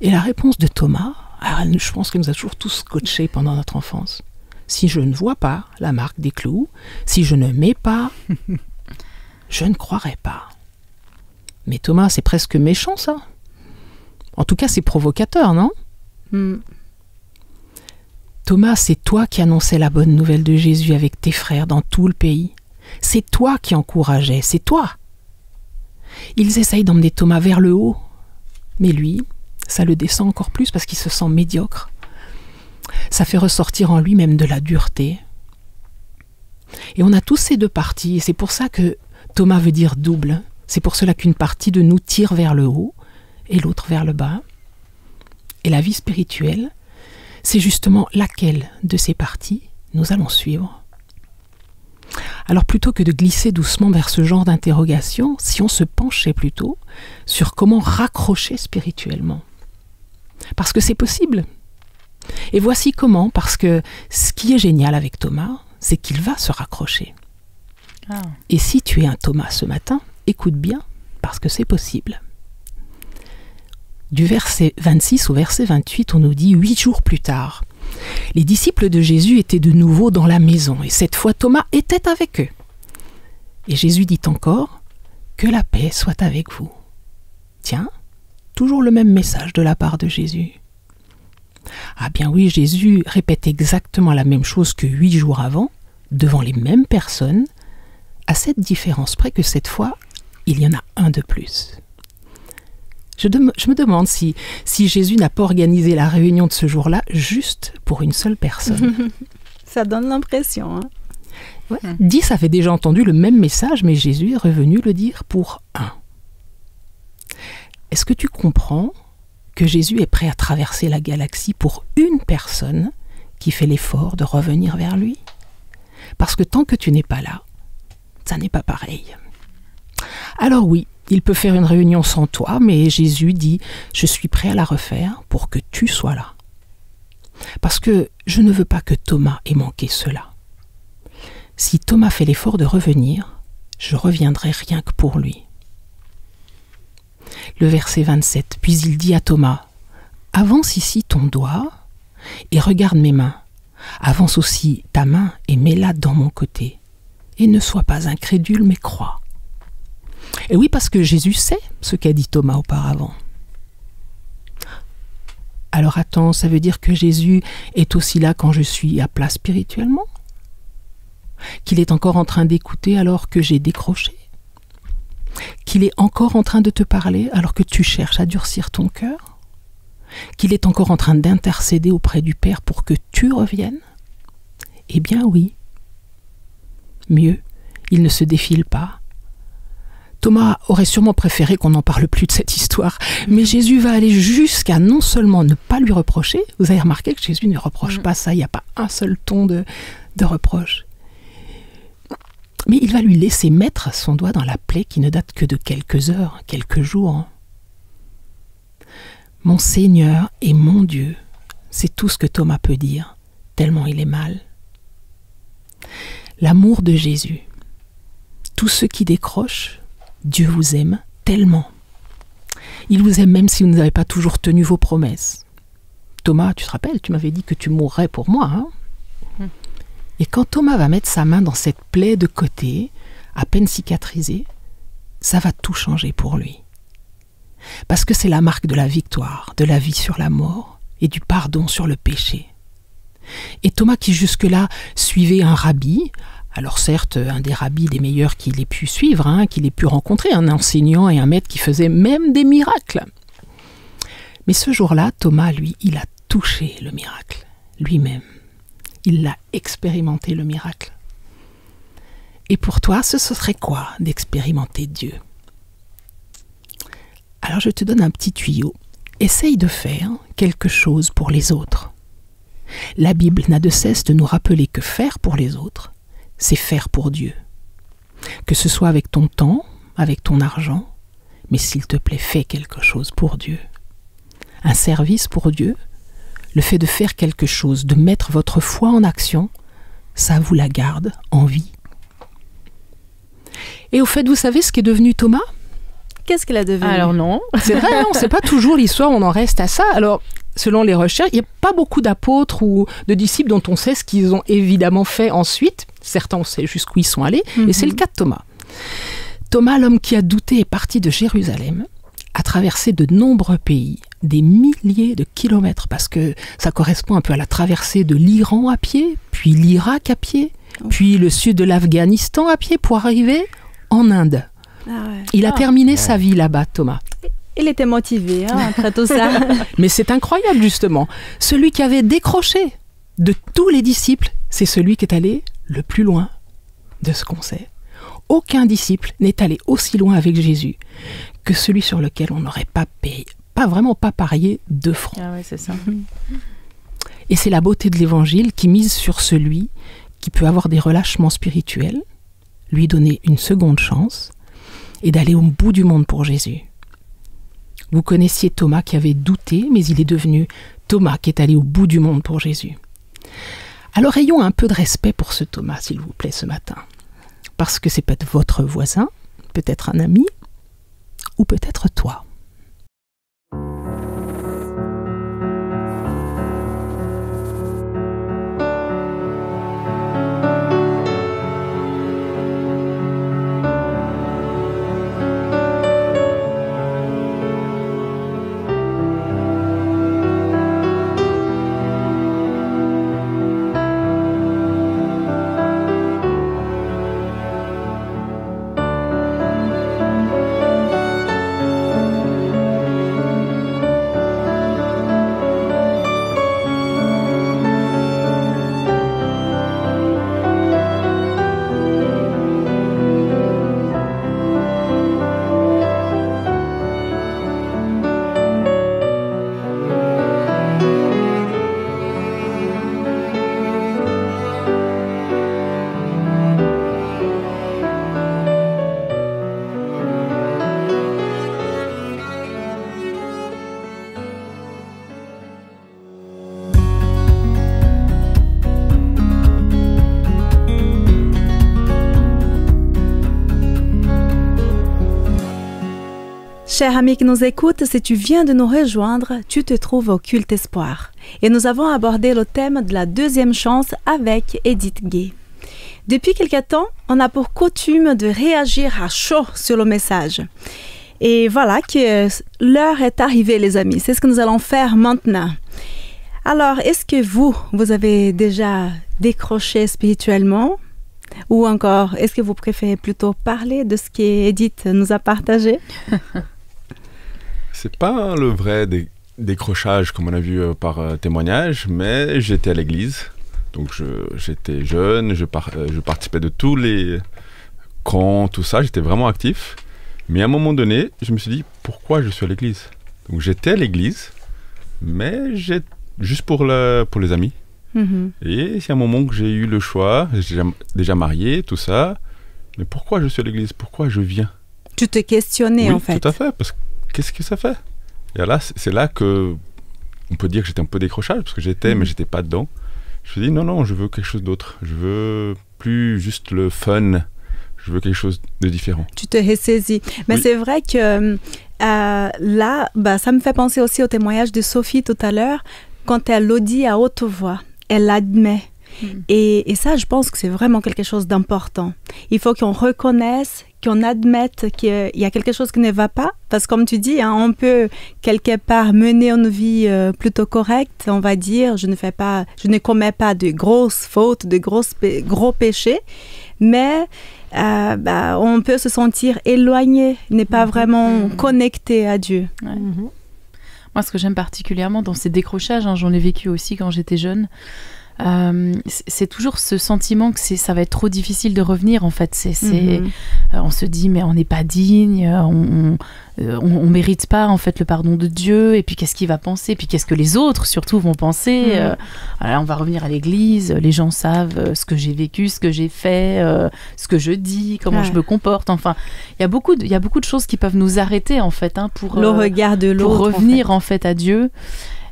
Et la réponse de Thomas, je pense qu'elle nous a toujours tous scotchés pendant notre enfance. Si je ne vois pas la marque des clous, si je ne mets pas, je ne croirai pas. Mais Thomas, c'est presque méchant, ça. En tout cas, c'est provocateur, non ? Thomas, c'est toi qui annonçais la bonne nouvelle de Jésus avec tes frères dans tout le pays. C'est toi qui encourageais, c'est toi. Ils essayent d'emmener Thomas vers le haut, mais lui, ça le descend encore plus parce qu'il se sent médiocre. Ça fait ressortir en lui même de la dureté. Et on a tous ces deux parties, et c'est pour ça que Thomas veut dire double. C'est pour cela qu'une partie de nous tire vers le haut et l'autre vers le bas. Et la vie spirituelle, c'est justement laquelle de ces parties nous allons suivre. Alors plutôt que de glisser doucement vers ce genre d'interrogation, si on se penchait plutôt sur comment raccrocher spirituellement. Parce que c'est possible. Et voici comment, parce que ce qui est génial avec Thomas, c'est qu'il va se raccrocher. Et si tu es un Thomas ce matin, écoute bien, parce que c'est possible. Du verset 26 au verset 28, on nous dit 8 jours plus tard. Les disciples de Jésus étaient de nouveau dans la maison, et cette fois Thomas était avec eux. Et Jésus dit encore, « Que la paix soit avec vous. » Tiens, toujours le même message de la part de Jésus. Ah bien oui, Jésus répète exactement la même chose que 8 jours avant, devant les mêmes personnes, à cette différence près que cette fois, il y en a un de plus. Je me demande si Jésus n'a pas organisé la réunion de ce jour-là juste pour une seule personne. Ça donne l'impression. Ouais. 10 avaient déjà entendu le même message, mais Jésus est revenu le dire pour un. Est-ce que tu comprends que Jésus est prêt à traverser la galaxie pour une personne qui fait l'effort de revenir vers lui? Parce que tant que tu n'es pas là, ça n'est pas pareil. Alors oui, il peut faire une réunion sans toi, mais Jésus dit « Je suis prêt à la refaire pour que tu sois là. » Parce que je ne veux pas que Thomas ait manqué cela. Si Thomas fait l'effort de revenir, je reviendrai rien que pour lui. Le verset 27, puis il dit à Thomas « Avance ici ton doigt et regarde mes mains. Avance aussi ta main et mets-la dans mon côté. Et ne sois pas incrédule, mais crois. » Et oui, parce que Jésus sait ce qu'a dit Thomas auparavant. Alors attends, ça veut dire que Jésus est aussi là quand je suis à plat spirituellement? Qu'il est encore en train d'écouter alors que j'ai décroché? Qu'il est encore en train de te parler alors que tu cherches à durcir ton cœur? Qu'il est encore en train d'intercéder auprès du Père pour que tu reviennes? Eh bien oui. Mieux, il ne se défile pas. Thomas aurait sûrement préféré qu'on n'en parle plus de cette histoire, mais Jésus va aller jusqu'à non seulement ne pas lui reprocher, vous avez remarqué que Jésus ne reproche pas ça, il n'y a pas un seul ton de reproche, mais il va lui laisser mettre son doigt dans la plaie qui ne date que de quelques heures, quelques jours. Mon Seigneur et mon Dieu, c'est tout ce que Thomas peut dire, tellement il est mal. L'amour de Jésus. Tous ceux qui décrochent, Dieu vous aime tellement. Il vous aime même si vous n'avez pas toujours tenu vos promesses. Thomas, tu te rappelles, tu m'avais dit que tu mourrais pour moi, hein? Et quand Thomas va mettre sa main dans cette plaie de côté, à peine cicatrisée, ça va tout changer pour lui. Parce que c'est la marque de la victoire, de la vie sur la mort et du pardon sur le péché. Et Thomas qui jusque-là suivait un rabbi, alors certes un des rabbis les meilleurs qu'il ait pu suivre, hein, qu'il ait pu rencontrer, un enseignant et un maître qui faisait même des miracles. Mais ce jour-là, Thomas, lui, il a touché le miracle, lui-même. Il l'a expérimenté, le miracle. Et pour toi, ce serait quoi d'expérimenter Dieu? Alors je te donne un petit tuyau. Essaye de faire quelque chose pour les autres. La Bible n'a de cesse de nous rappeler que faire pour les autres, c'est faire pour Dieu. Que ce soit avec ton temps, avec ton argent, mais s'il te plaît, fais quelque chose pour Dieu. Un service pour Dieu, le fait de faire quelque chose, de mettre votre foi en action, ça vous la garde en vie. Et au fait, vous savez ce qu'est devenu Thomas? Qu'est-ce qu'il a devenu? Alors non. C'est vrai, on ne sait pas toujours l'histoire, on en reste à ça. Alors, selon les recherches, il n'y a pas beaucoup d'apôtres ou de disciples dont on sait ce qu'ils ont évidemment fait ensuite. Certains, on sait jusqu'où ils sont allés, et c'est le cas de Thomas. Thomas, l'homme qui a douté, est parti de Jérusalem, a traversé de nombreux pays, des milliers de kilomètres, parce que ça correspond un peu à la traversée de l'Iran à pied, puis l'Irak à pied, puis le sud de l'Afghanistan à pied, pour arriver en Inde. Il a terminé sa vie là-bas, Thomas. Il était motivé après tout ça. Mais c'est incroyable, justement. Celui qui avait décroché de tous les disciples, c'est celui qui est allé le plus loin de ce qu'on sait. Aucun disciple n'est allé aussi loin avec Jésus que celui sur lequel on n'aurait pas parié 2 francs. Ah ouais, c'est ça. Et c'est la beauté de l'Évangile qui mise sur celui qui peut avoir des relâchements spirituels, lui donner une seconde chance et d'aller au bout du monde pour Jésus. Vous connaissiez Thomas qui avait douté, mais il est devenu Thomas qui est allé au bout du monde pour Jésus. Alors ayons un peu de respect pour ce Thomas, s'il vous plaît, ce matin. Parce que c'est peut-être votre voisin, peut-être un ami, ou peut-être toi. Chers amis qui nous écoutent, si tu viens de nous rejoindre, tu te trouves au Culte Espoir. Et nous avons abordé le thème de la deuxième chance avec Edith Gay. Depuis quelque temps, on a pour coutume de réagir à chaud sur le message. Et voilà que l'heure est arrivée, les amis. C'est ce que nous allons faire maintenant. Alors, est-ce que vous avez déjà décroché spirituellement? Ou encore, est-ce que vous préférez plutôt parler de ce qu'Edith nous a partagé? C'est pas le vrai décrochage comme on a vu par témoignage, mais j'étais à l'église, donc j'étais jeune, je participais de tous les camps, tout ça, j'étais vraiment actif. Mais à un moment donné, je me suis dit, pourquoi je suis à l'église? Donc j'étais à l'église, mais juste pour les amis. Et c'est un moment que j'ai eu le choix, j'ai déjà marié, tout ça. Mais pourquoi je suis à l'église? Pourquoi je viens? Tu te questionnais, en fait. Oui, tout à fait, parce que qu'est-ce que ça fait? Et là, c'est là que on peut dire que j'étais un peu décrochage, parce que mais j'étais pas dedans. Je me suis dit, non, je veux quelque chose d'autre. Je veux plus juste le fun. Je veux quelque chose de différent. Tu te ressaisis. Mais c'est vrai que là, ça me fait penser aussi au témoignage de Sophie tout à l'heure, quand elle le dit à haute voix, elle l'admet. Et ça, je pense que c'est vraiment quelque chose d'important. Il faut qu'on reconnaisse, qu'on admette qu'il y a quelque chose qui ne va pas. Parce que comme tu dis, on peut quelque part mener une vie plutôt correcte. On va dire, je ne commets pas de grosses fautes, de gros péchés. Mais on peut se sentir éloigné, n'est pas vraiment connecté à Dieu. Ouais. Moi, ce que j'aime particulièrement dans ces décrochages, j'en ai vécu aussi quand j'étais jeune, c'est toujours ce sentiment que ça va être trop difficile de revenir, en fait. On se dit, mais on n'est pas digne, on mérite pas, en fait, le pardon de Dieu, et puis qu'est-ce qu'il va penser, puis qu'est-ce que les autres, surtout, vont penser. On va revenir à l'église, les gens savent ce que j'ai vécu, ce que j'ai fait, ce que je dis, comment je me comporte. Enfin, il y a beaucoup de choses qui peuvent nous arrêter, en fait, pour le regard de l'autre, pour revenir, en fait, à Dieu.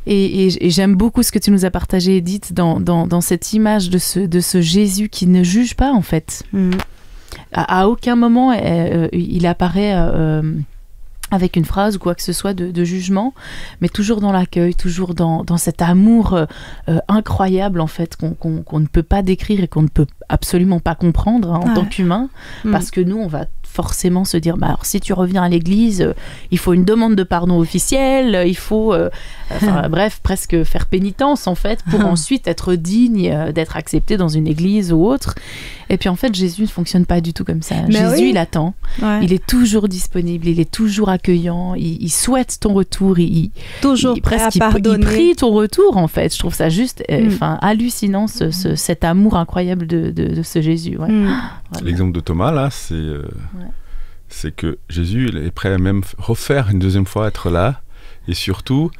Et j'aime beaucoup ce que tu nous as partagé, Edith, dans cette image de ce Jésus qui ne juge pas, en fait. À aucun moment, il apparaît avec une phrase ou quoi que ce soit de jugement, mais toujours dans l'accueil, toujours dans cet amour incroyable, en fait, qu'on ne peut pas décrire et qu'on ne peut absolument pas comprendre en tant qu'humain, parce que nous, on va forcément se dire, alors si tu reviens à l'église, il faut une demande de pardon officielle, il faut bref, presque faire pénitence, en fait, pour ensuite être digne d'être accepté dans une église ou autre. Et puis en fait, Jésus ne fonctionne pas du tout comme ça. Mais Jésus, il attend, il est toujours disponible, il est toujours accueillant, il souhaite ton retour, il prie ton retour, en fait. Je trouve ça juste hallucinant, cet amour incroyable de ce Jésus. Voilà. L'exemple de Thomas, là, c'est que Jésus, il est prêt à même refaire une deuxième fois, être là. Et surtout,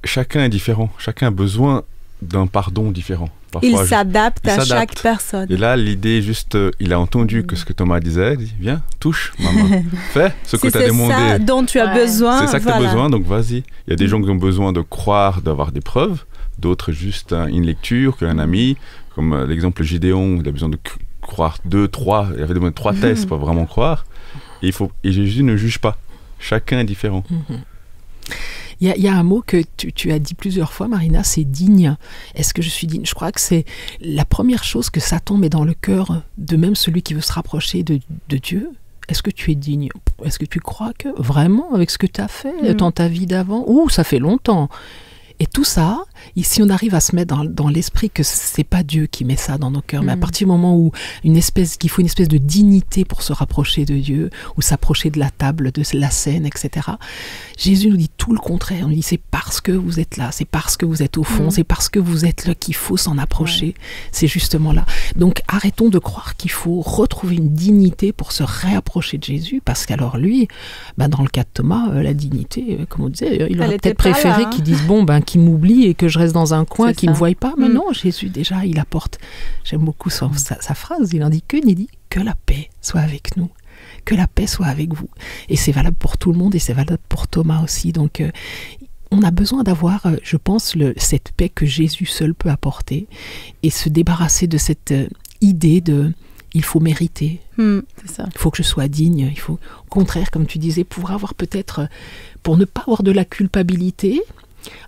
chacun est différent. Chacun a besoin d'un pardon différent. Parfois, il s'adapte à chaque personne. Et là, l'idée, juste, il a entendu que ce que Thomas disait, il dit, viens, touche, maman, fais ce que tu as demandé. C'est ça dont tu as besoin. C'est ça que tu as besoin, donc vas-y. Il y a des gens qui ont besoin de croire, d'avoir des preuves, d'autres juste une lecture, qu'un ami, comme l'exemple Gideon, il a besoin de croire 2, 3, il avait besoin de 3 tests pour vraiment croire. Et Jésus ne juge pas. Chacun est différent. Il y a un mot que tu as dit plusieurs fois, Marina, c'est digne. Est-ce que je suis digne? Je crois que c'est la première chose que Satan met dans le cœur de même celui qui veut se rapprocher de Dieu. Est-ce que tu es digne? Est-ce que tu crois que vraiment, avec ce que tu as fait dans ta vie d'avant? Ouh, ça fait longtemps. Et tout ça, si on arrive à se mettre dans l'esprit que c'est pas Dieu qui met ça dans nos cœurs, mais à partir du moment où qu'il faut une espèce de dignité pour se rapprocher de Dieu, ou s'approcher de la table, de la scène, etc. Jésus nous dit tout le contraire. Il nous dit, c'est parce que vous êtes là, c'est parce que vous êtes au fond, c'est parce que vous êtes là qu'il faut s'en approcher. C'est justement là. Donc arrêtons de croire qu'il faut retrouver une dignité pour se réapprocher de Jésus, parce qu'alors lui, dans le cas de Thomas, la dignité, comme on disait, il aurait peut-être préféré qu'il dise, qu'il m'oublie et que je reste dans un coin, qu'il ne me voie pas. Mais non, Jésus, déjà, il apporte, j'aime beaucoup sa phrase, il en dit que la paix soit avec nous, que la paix soit avec vous. Et c'est valable pour tout le monde, et c'est valable pour Thomas aussi. Donc, on a besoin d'avoir, je pense, cette paix que Jésus seul peut apporter, et se débarrasser de cette idée de il faut mériter, c'est ça. Il faut que je sois digne, il faut, au contraire, comme tu disais, pour avoir peut-être, pour ne pas avoir de la culpabilité,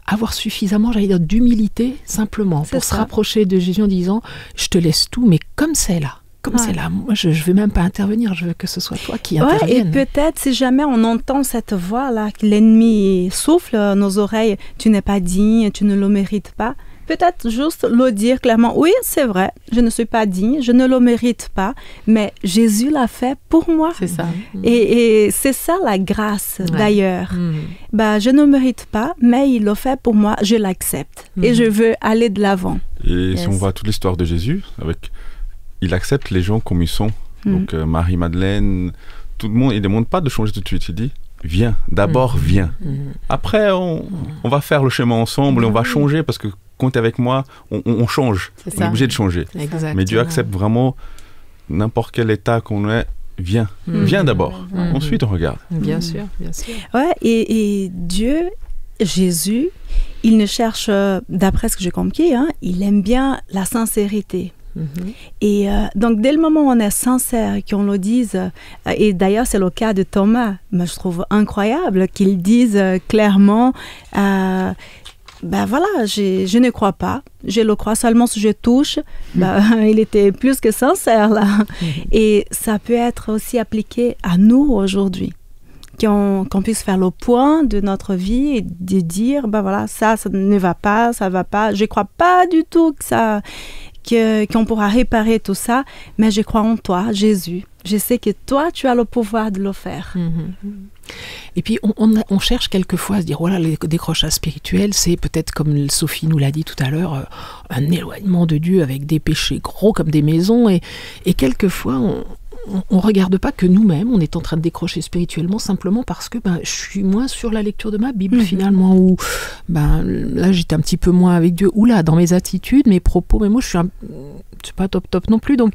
avoir suffisamment, j'allais dire, d'humilité, simplement, pour se rapprocher de Jésus en disant, je te laisse tout, mais comme c'est là, moi je ne veux même pas intervenir, je veux que ce soit toi qui intervienne. Et peut-être, si jamais on entend cette voix-là, que l'ennemi souffle à nos oreilles, tu n'es pas digne, tu ne le mérites pas, peut-être juste le dire clairement, oui, c'est vrai, je ne suis pas digne, je ne le mérite pas, mais Jésus l'a fait pour moi. C'est ça. Et c'est ça la grâce, d'ailleurs. Je ne mérite pas, mais il l'a fait pour moi, je l'accepte. Et je veux aller de l'avant. Et si on voit toute l'histoire de Jésus, il accepte les gens comme ils sont. Donc Marie-Madeleine, tout le monde, il ne demande pas de changer tout de suite. Il dit, viens, d'abord viens. Après, on va faire le chemin ensemble et on va changer parce que quand tu es avec moi, on change. On est obligé de changer. Exactement. Mais Dieu accepte vraiment n'importe quel état qu'on est. Viens, viens d'abord. Ensuite, on regarde. Bien sûr, bien sûr. Ouais, et Dieu, Jésus, il ne cherche, d'après ce que j'ai compris, il aime bien la sincérité. Et donc, dès le moment où on est sincère, qu'on le dise, et d'ailleurs, c'est le cas de Thomas, mais je trouve incroyable qu'il dise clairement, voilà, je ne crois pas, je le crois seulement si je touche. Il était plus que sincère, là. Et ça peut être aussi appliqué à nous aujourd'hui. Qu'on puisse faire le point de notre vie et de dire, voilà, ça ne va pas, ça va pas. Je ne crois pas du tout qu'on pourra réparer tout ça, mais je crois en toi, Jésus. Je sais que toi, tu as le pouvoir de le faire. Et puis, on cherche quelquefois à se dire, voilà, les décrochages spirituels, c'est peut-être, comme Sophie nous l'a dit tout à l'heure, un éloignement de Dieu avec des péchés gros comme des maisons. Et quelquefois, on ne regarde pas que nous-mêmes, on est en train de décrocher spirituellement simplement parce que je suis moins sur la lecture de ma Bible finalement, ou là j'étais un petit peu moins avec Dieu, ou là dans mes attitudes, mes propos, mais moi je suis pas top non plus, donc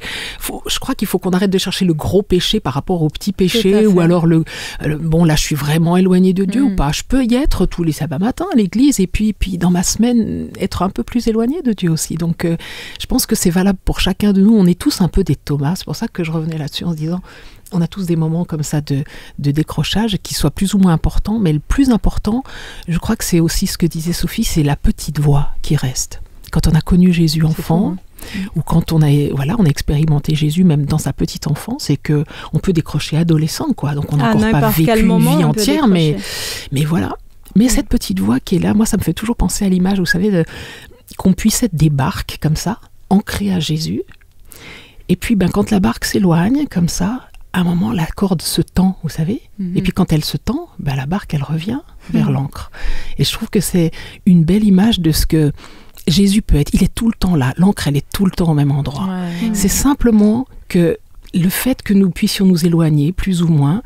je crois qu'il faut qu'on arrête de chercher le gros péché par rapport au petit péché, ou alors bon là je suis vraiment éloigné de Dieu ou pas, je peux y être tous les sabbats matins à l'église, et puis dans ma semaine être un peu plus éloigné de Dieu aussi, donc je pense que c'est valable pour chacun de nous, on est tous un peu des Thomas, c'est pour ça que je revenais là-dessus en se disant, on a tous des moments comme ça de décrochage qui soient plus ou moins importants, mais le plus important, je crois que c'est aussi ce que disait Sophie, c'est la petite voix qui reste. Quand on a connu Jésus enfant, ou quand on a expérimenté Jésus même dans sa petite enfance, et que on peut décrocher adolescent, quoi. Donc on n'a encore pas vécu une vie entière, mais voilà. Mais cette petite voix qui est là, moi ça me fait toujours penser à l'image, vous savez, qu'on puisse être des barques comme ça, ancrées à Jésus. Et puis, quand la barque s'éloigne, comme ça, à un moment, la corde se tend, vous savez. Et puis, quand elle se tend, la barque, elle revient vers l'ancre. Et je trouve que c'est une belle image de ce que Jésus peut être. Il est tout le temps là. L'ancre, elle est tout le temps au même endroit. C'est simplement que le fait que nous puissions nous éloigner, plus ou moins,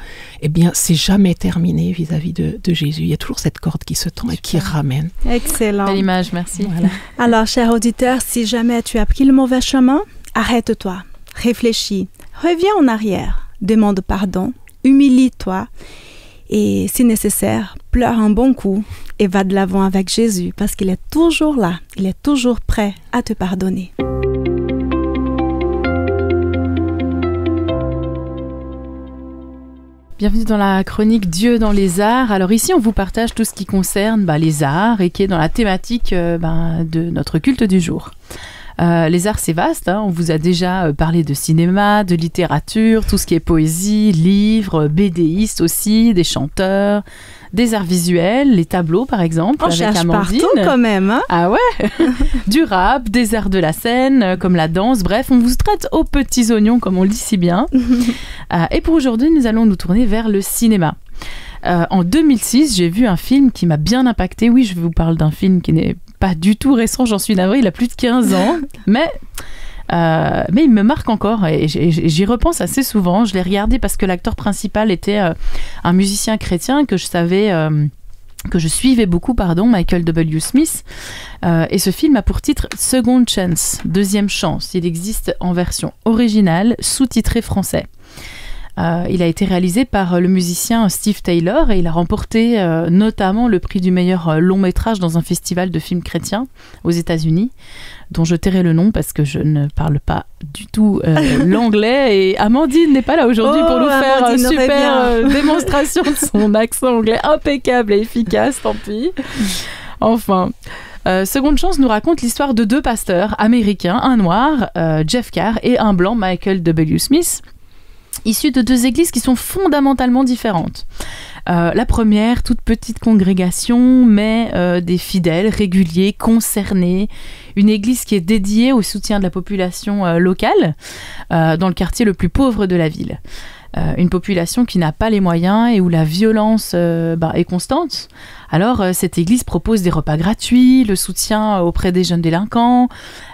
c'est jamais terminé vis-à-vis de Jésus. Il y a toujours cette corde qui se tend et qui ramène. Excellent. Belle image, merci. Voilà. Alors, cher auditeur, si jamais tu as pris le mauvais chemin, arrête-toi. Réfléchis, reviens en arrière, demande pardon, humilie-toi et si nécessaire, pleure un bon coup et va de l'avant avec Jésus parce qu'il est toujours là, il est toujours prêt à te pardonner. Bienvenue dans la chronique Dieu dans les arts. Alors ici, on vous partage tout ce qui concerne les arts et qui est dans la thématique de notre culte du jour. Les arts, c'est vaste, on vous a déjà parlé de cinéma, de littérature, tout ce qui est poésie, livres, BDistes aussi, des chanteurs, des arts visuels, les tableaux par exemple, on avec cherche Amandine. Partout quand même. Ah ouais. Du rap, des arts de la scène, comme la danse, bref, on vous traite aux petits oignons comme on le dit si bien. Et pour aujourd'hui, nous allons nous tourner vers le cinéma. En 2006, j'ai vu un film qui m'a bien impacté. Oui, je vous parle d'un film qui n'est pas du tout récent, j'en suis navrée, il a plus de 15 ans, mais il me marque encore et j'y repense assez souvent. Je l'ai regardé parce que l'acteur principal était un musicien chrétien que je suivais beaucoup, Michael W. Smith, et ce film a pour titre Second Chance, deuxième chance. Il existe en version originale, sous-titré français. Il a été réalisé par le musicien Steve Taylor et il a remporté notamment le prix du meilleur long métrage dans un festival de films chrétiens aux États-Unis, dont je tairai le nom parce que je ne parle pas du tout l'anglais, et Amandine n'est pas là aujourd'hui pour nous faire une super démonstration de son accent anglais impeccable et efficace, tant pis. Enfin... Seconde Chance nous raconte l'histoire de deux pasteurs américains, un noir, Jeff Carr, et un blanc, Michael W. Smith, issus de deux églises qui sont fondamentalement différentes. La première, toute petite congrégation, mais des fidèles réguliers, concernés. Une église qui est dédiée au soutien de la population locale, dans le quartier le plus pauvre de la ville. une population qui n'a pas les moyens et où la violence est constante. Alors, cette église propose des repas gratuits, le soutien auprès des jeunes délinquants,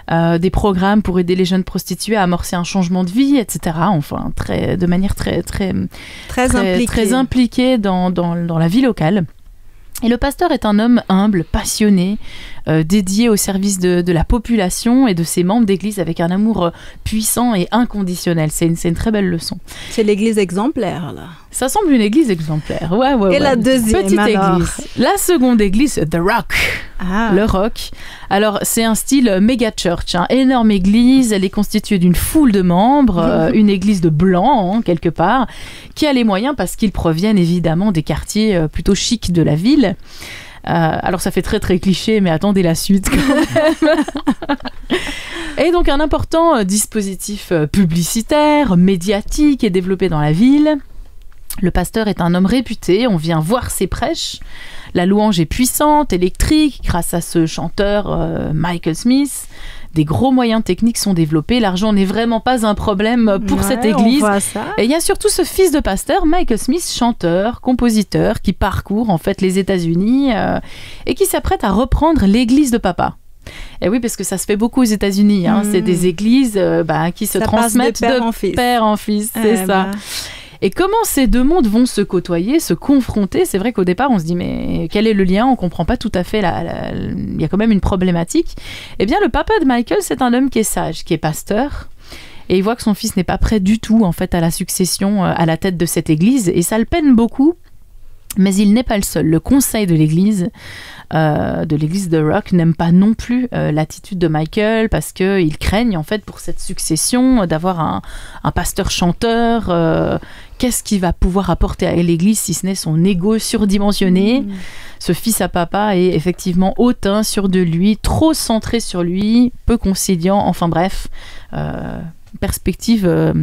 des programmes pour aider les jeunes prostituées à amorcer un changement de vie, etc. Enfin, de manière très impliquée dans la vie locale. Et le pasteur est un homme humble, passionné, dédié au service de la population et de ses membres d'église avec un amour puissant et inconditionnel. C'est une très belle leçon. C'est l'église exemplaire, là. Ça semble une église exemplaire. Ouais. Et la deuxième, petite alors église. La seconde église, The Rock. Le Rock. Alors, c'est un style méga church, énorme église. Elle est constituée d'une foule de membres, une église de blancs, quelque part, qui a les moyens parce qu'ils proviennent évidemment des quartiers plutôt chics de la ville. Alors, ça fait très très cliché, mais attendez la suite quand même. Et donc, un important dispositif publicitaire, médiatique est développé dans la ville. Le pasteur est un homme réputé, on vient voir ses prêches. La louange est puissante, électrique, grâce à ce chanteur Michael Smith. Des gros moyens techniques sont développés. L'argent n'est vraiment pas un problème pour cette église. On voit ça. Et il y a surtout ce fils de pasteur, Michael Smith, chanteur, compositeur, qui parcourt en fait les États-Unis et qui s'apprête à reprendre l'église de papa. Et oui, parce que ça se fait beaucoup aux États-Unis. C'est des églises qui se transmettent de père en fils. C'est ça. Et comment ces deux mondes vont se côtoyer, se confronter? C'est vrai qu'au départ, on se dit, mais quel est le lien? On ne comprend pas tout à fait. Il y a quand même une problématique. Eh bien, le papa de Michael, c'est un homme qui est sage, qui est pasteur. Et il voit que son fils n'est pas prêt du tout, en fait, à la succession à la tête de cette église. Et ça le peine beaucoup. Mais il n'est pas le seul. Le conseil de l'église de Rock n'aime pas non plus l'attitude de Michael parce qu'ils craignent en fait pour cette succession d'avoir un pasteur chanteur. Qu'est-ce qu'il va pouvoir apporter à l'église si ce n'est son ego surdimensionné? Ce fils à papa est effectivement hautain, sûr de lui, trop centré sur lui, peu conciliant. Enfin bref, perspective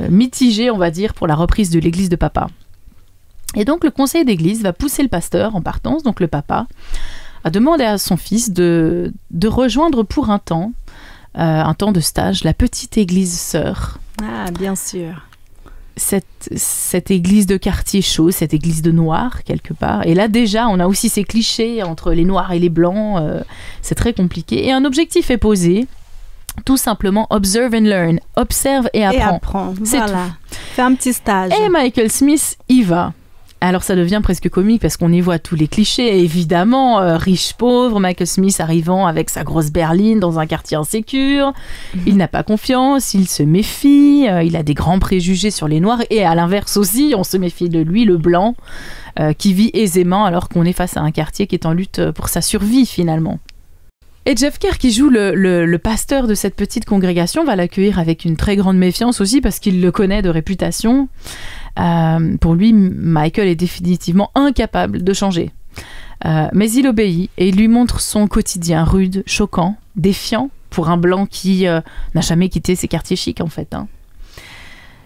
mitigée, on va dire, pour la reprise de l'église de papa. Et donc le conseil d'église va pousser le pasteur en partance, donc le papa, à demander à son fils de rejoindre pour un temps de stage, la petite église sœur. Ah, bien sûr. Cette église de quartier chaud, cette église de noirs, quelque part. Et là, déjà, on a aussi ces clichés entre les noirs et les blancs. C'est très compliqué. Et un objectif est posé. Tout simplement, observe and learn. Observe et apprends. C'est voilà. Tout. Fais un petit stage. Et Michael Smith y va. Alors ça devient presque comique parce qu'on y voit tous les clichés. Évidemment, riche-pauvre, Michael Smith arrivant avec sa grosse berline dans un quartier insécure. Il n'a pas confiance, il se méfie, il a des grands préjugés sur les noirs. Et à l'inverse aussi, on se méfie de lui, le blanc, qui vit aisément alors qu'on est face à un quartier qui est en lutte pour sa survie finalement. Et Jeff Kerr, qui joue le pasteur de cette petite congrégation, va l'accueillir avec une très grande méfiance aussi parce qu'il le connaît de réputation. Pour lui, Michael est définitivement incapable de changer. Mais il obéit et il lui montre son quotidien rude, choquant, défiant pour un blanc qui n'a jamais quitté ses quartiers chics en fait.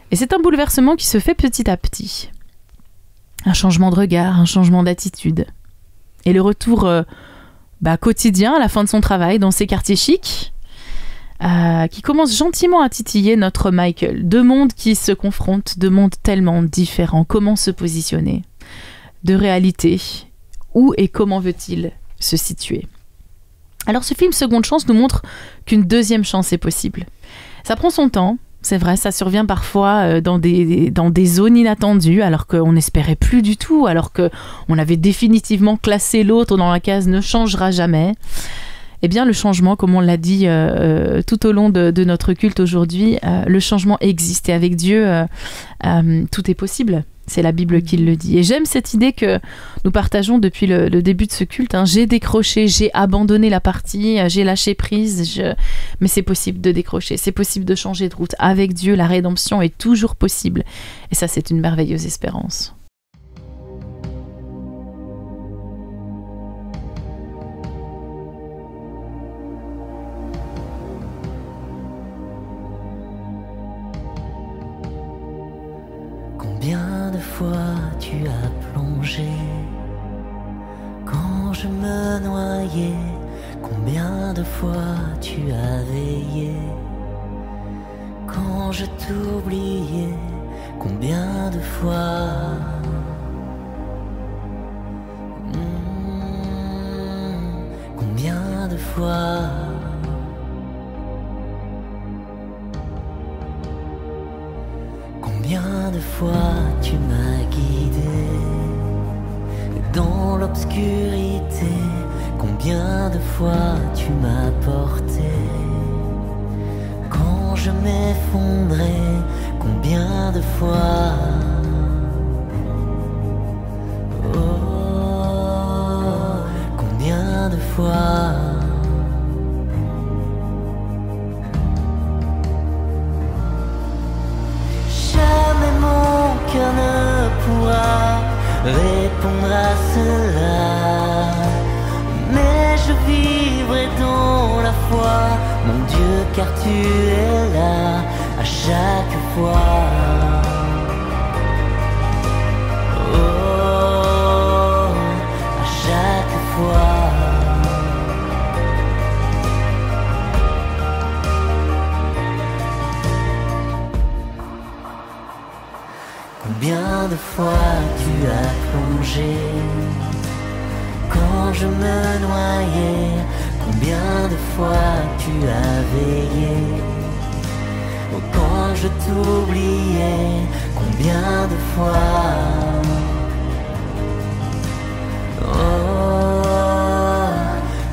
Et c'est un bouleversement qui se fait petit à petit. Un changement de regard, un changement d'attitude. Et le retour quotidien à la fin de son travail dans ses quartiers chics, qui commence gentiment à titiller notre Michael. Deux mondes qui se confrontent, deux mondes tellement différents. Comment se positionner? De réalité, où et comment veut-il se situer? Alors ce film Seconde Chance nous montre qu'une deuxième chance est possible. Ça prend son temps, c'est vrai, ça survient parfois dans des zones inattendues, alors qu'on n'espérait plus du tout, alors qu'on avait définitivement classé l'autre dans la case « ne changera jamais ». Eh bien, le changement, comme on l'a dit tout au long de notre culte aujourd'hui, le changement existe. Et avec Dieu, tout est possible. C'est la Bible qui le dit. Et j'aime cette idée que nous partageons depuis le début de ce culte. J'ai décroché, j'ai abandonné la partie, j'ai lâché prise. Mais c'est possible de décrocher, c'est possible de changer de route. Avec Dieu, la rédemption est toujours possible. Et ça, c'est une merveilleuse espérance. Combien de fois tu as plongé quand je me noyais? Combien de fois tu as veillé quand je t'oubliais? combien de fois combien de fois combien de fois tu m'as guidé dans l'obscurité, combien de fois tu m'as porté quand je m'effondrais, combien de fois oh, combien de fois jamais mon cœur ne pourra répondre à cela, mais je vivrai dans la foi, mon Dieu, car tu es là à chaque fois. Oh, à chaque fois. Combien de fois tu as plongé quand je me noyais, combien de fois tu as veillé quand je t'oubliais, combien de fois oh,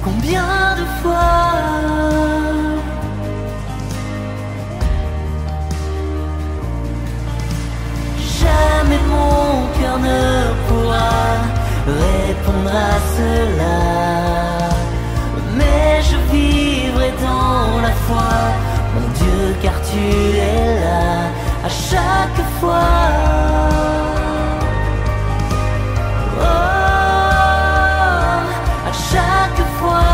combien de fois jamais mon cœur ne pourra répondre à cela, mais je vivrai dans la foi, mon Dieu, car tu es là à chaque fois. Oh, à chaque fois.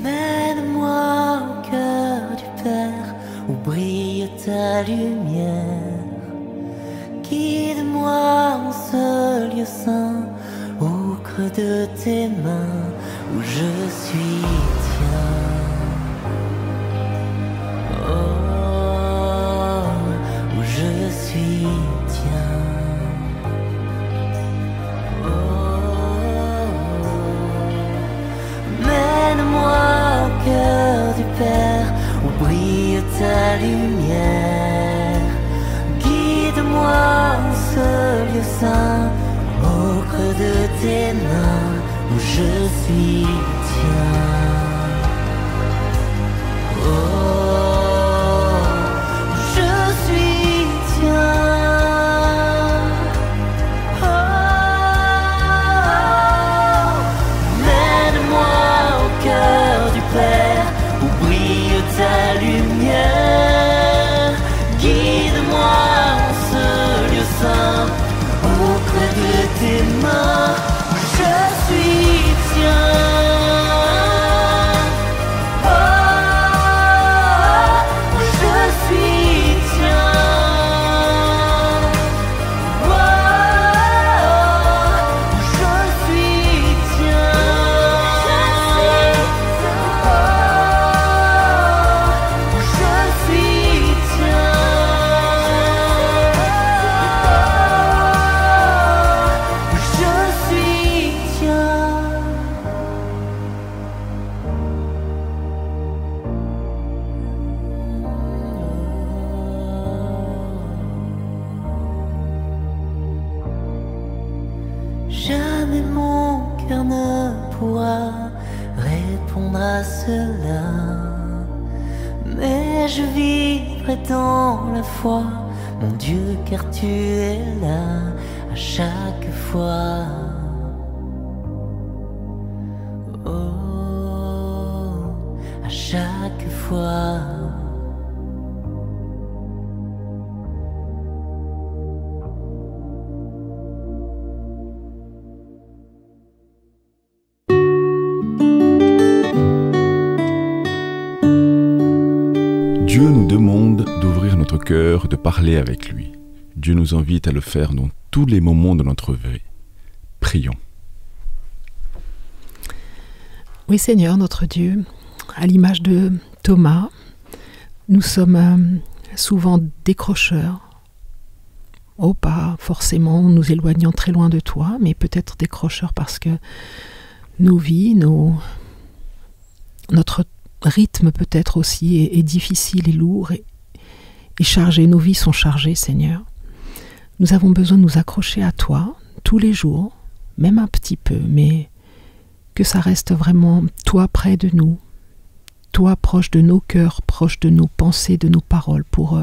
Mène-moi au cœur du Père, où brille ta lumière. Guide-moi en ce lieu saint, au creux de tes mains, où je suis tien. Oh, où je suis tien. Mène-moi au cœur du Père, où brille ta lumière. Guide-moi en ce lieu saint, au creux de tes mains, où je suis tien. Oh, je suis tien. Où brille ta lumière, guide-moi en ce lieu saint, au creux de tes mains, où je suis tien. Oh, où je suis tien. Oh, où je suis tien. Jamais mon cœur ne pourra répondre à cela, mais je vivrai dans la foi, mon Dieu, car tu es là à chaque fois. Oh, à chaque fois. Dieu nous demande d'ouvrir notre cœur, de parler avec lui. Dieu nous invite à le faire dans tous les moments de notre vie. Prions. Oui Seigneur, notre Dieu, à l'image de Thomas, nous sommes souvent décrocheurs. Oh, pas forcément nous éloignant très loin de toi, mais peut-être décrocheurs parce que nos vies, notre rythme peut-être aussi est difficile et lourd et chargé. Nos vies sont chargées, Seigneur. Nous avons besoin de nous accrocher à toi tous les jours, même un petit peu, mais que ça reste vraiment toi près de nous, toi proche de nos cœurs, proche de nos pensées, de nos paroles, pour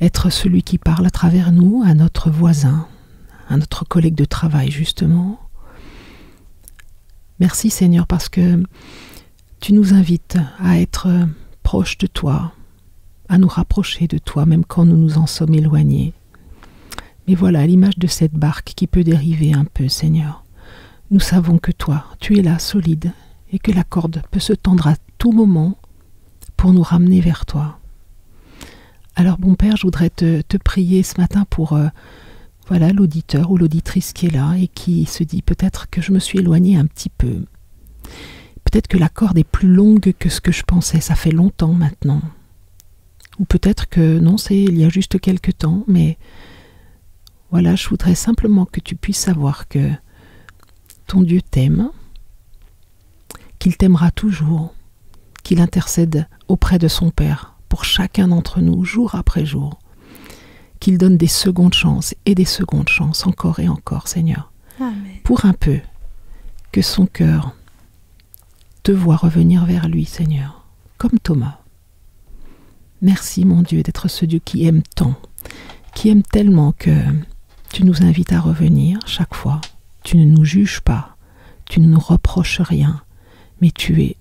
être celui qui parle à travers nous, à notre voisin, à notre collègue de travail justement. Merci Seigneur parce que tu nous invites à être proche de toi, à nous rapprocher de toi, même quand nous nous en sommes éloignés. Mais voilà, à l'image de cette barque qui peut dériver un peu, Seigneur, nous savons que toi, tu es là, solide, et que la corde peut se tendre à tout moment pour nous ramener vers toi. Alors, bon Père, je voudrais te prier ce matin pour voilà, l'auditeur ou l'auditrice qui est là et qui se dit peut-être que je me suis éloignée un petit peu. Peut-être que la corde est plus longue que ce que je pensais, ça fait longtemps maintenant. Ou peut-être que non, c'est il y a juste quelques temps, mais voilà, je voudrais simplement que tu puisses savoir que ton Dieu t'aime, qu'il t'aimera toujours, qu'il intercède auprès de son Père pour chacun d'entre nous, jour après jour, qu'il donne des secondes chances et des secondes chances, encore et encore, Seigneur. Amen. Pour un peu, que son cœur te voit revenir vers lui, Seigneur, comme Thomas. Merci, mon Dieu, d'être ce Dieu qui aime tant, qui aime tellement que tu nous invites à revenir chaque fois. Tu ne nous juges pas, tu ne nous reproches rien, mais tu es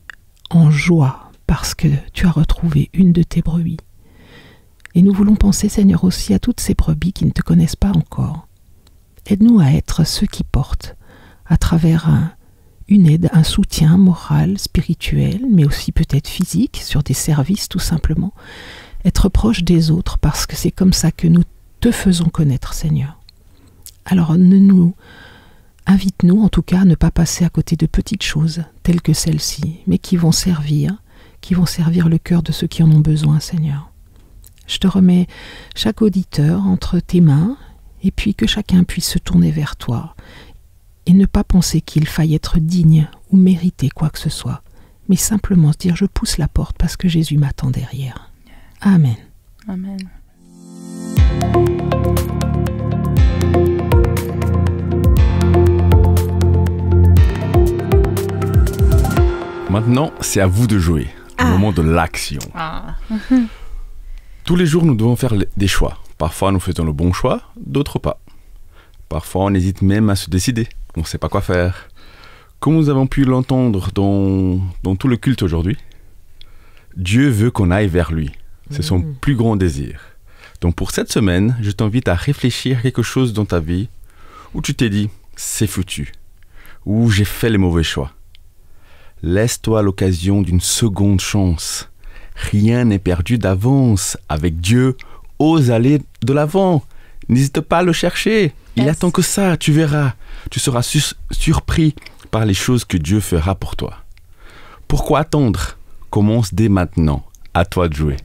en joie parce que tu as retrouvé une de tes brebis. Et nous voulons penser, Seigneur, aussi à toutes ces brebis qui ne te connaissent pas encore. Aide-nous à être ceux qui portent, à travers une aide, un soutien moral, spirituel, mais aussi peut-être physique, sur des services tout simplement, être proche des autres parce que c'est comme ça que nous te faisons connaître, Seigneur. Alors invite-nous en tout cas à ne pas passer à côté de petites choses telles que celles-ci, mais qui vont servir le cœur de ceux qui en ont besoin, Seigneur. Je te remets chaque auditeur entre tes mains et puis que chacun puisse se tourner vers toi et ne pas penser qu'il faille être digne ou mériter quoi que ce soit, mais simplement se dire je pousse la porte parce que Jésus m'attend derrière. Amen. Amen. Maintenant, c'est à vous de jouer. Au moment de l'action. Tous les jours, nous devons faire des choix. Parfois, nous faisons le bon choix, d'autres pas. Parfois, on hésite même à se décider. On ne sait pas quoi faire. Comme nous avons pu l'entendre dans tout le culte aujourd'hui, Dieu veut qu'on aille vers lui. C'est son plus grand désir. Donc pour cette semaine, je t'invite à réfléchir à quelque chose dans ta vie où tu t'es dit « c'est foutu » ou « j'ai fait les mauvais choix ». Laisse-toi l'occasion d'une seconde chance. Rien n'est perdu d'avance. Avec Dieu, ose aller de l'avant. N'hésite pas à le chercher. Il attend que ça, tu verras. Tu seras surpris par les choses que Dieu fera pour toi. Pourquoi attendre? Commence dès maintenant. À toi de jouer.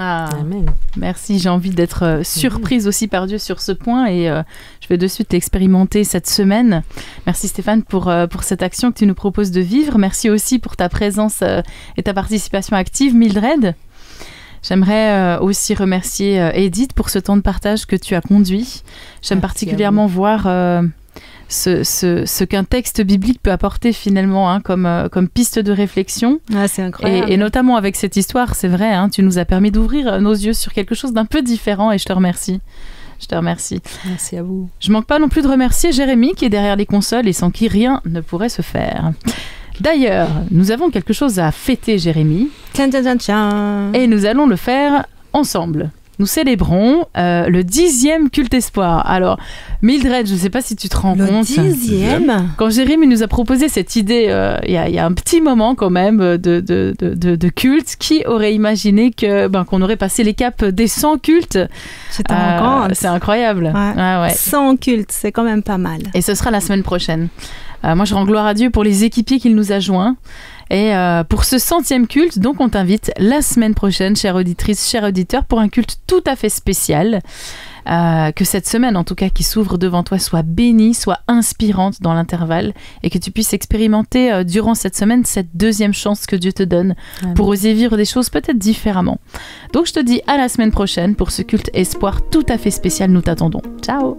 Amen. Merci, j'ai envie d'être surprise aussi par Dieu sur ce point et je vais de suite l'expérimenter cette semaine. Merci Stéphane pour cette action que tu nous proposes de vivre. Merci aussi pour ta présence et ta participation active, Mildred. J'aimerais aussi remercier Edith pour ce temps de partage que tu as conduit. J'aime particulièrement voir ce qu'un texte biblique peut apporter finalement comme piste de réflexion. C'est incroyable. Et notamment avec cette histoire, c'est vrai, tu nous as permis d'ouvrir nos yeux sur quelque chose d'un peu différent et je te remercie. Je te remercie. Merci à vous. Je manque pas non plus de remercier Jérémy qui est derrière les consoles et sans qui rien ne pourrait se faire. D'ailleurs, nous avons quelque chose à fêter, Jérémy. Tiens. Et nous allons le faire ensemble. nous célébrons le 10e culte espoir. Alors, Mildred, je ne sais pas si tu te rends compte. Le 10e. Quand Jérémy nous a proposé cette idée, il y a un petit moment quand même de culte, qui aurait imaginé qu'on aurait passé les caps des 100 cultes? Tu te rends compte? C'est incroyable. Ouais. 100 cultes, c'est quand même pas mal. Et ce sera la semaine prochaine. Moi, je rends gloire à Dieu pour les équipiers qu'il nous a joints. Et pour ce 100e culte, donc on t'invite la semaine prochaine, chère auditrice, chers auditeurs, pour un culte tout à fait spécial. Que cette semaine, en tout cas, qui s'ouvre devant toi, soit bénie, soit inspirante dans l'intervalle, et que tu puisses expérimenter durant cette semaine cette deuxième chance que Dieu te donne pour oser vivre des choses peut-être différemment. Donc je te dis à la semaine prochaine pour ce culte espoir tout à fait spécial. Nous t'attendons. Ciao!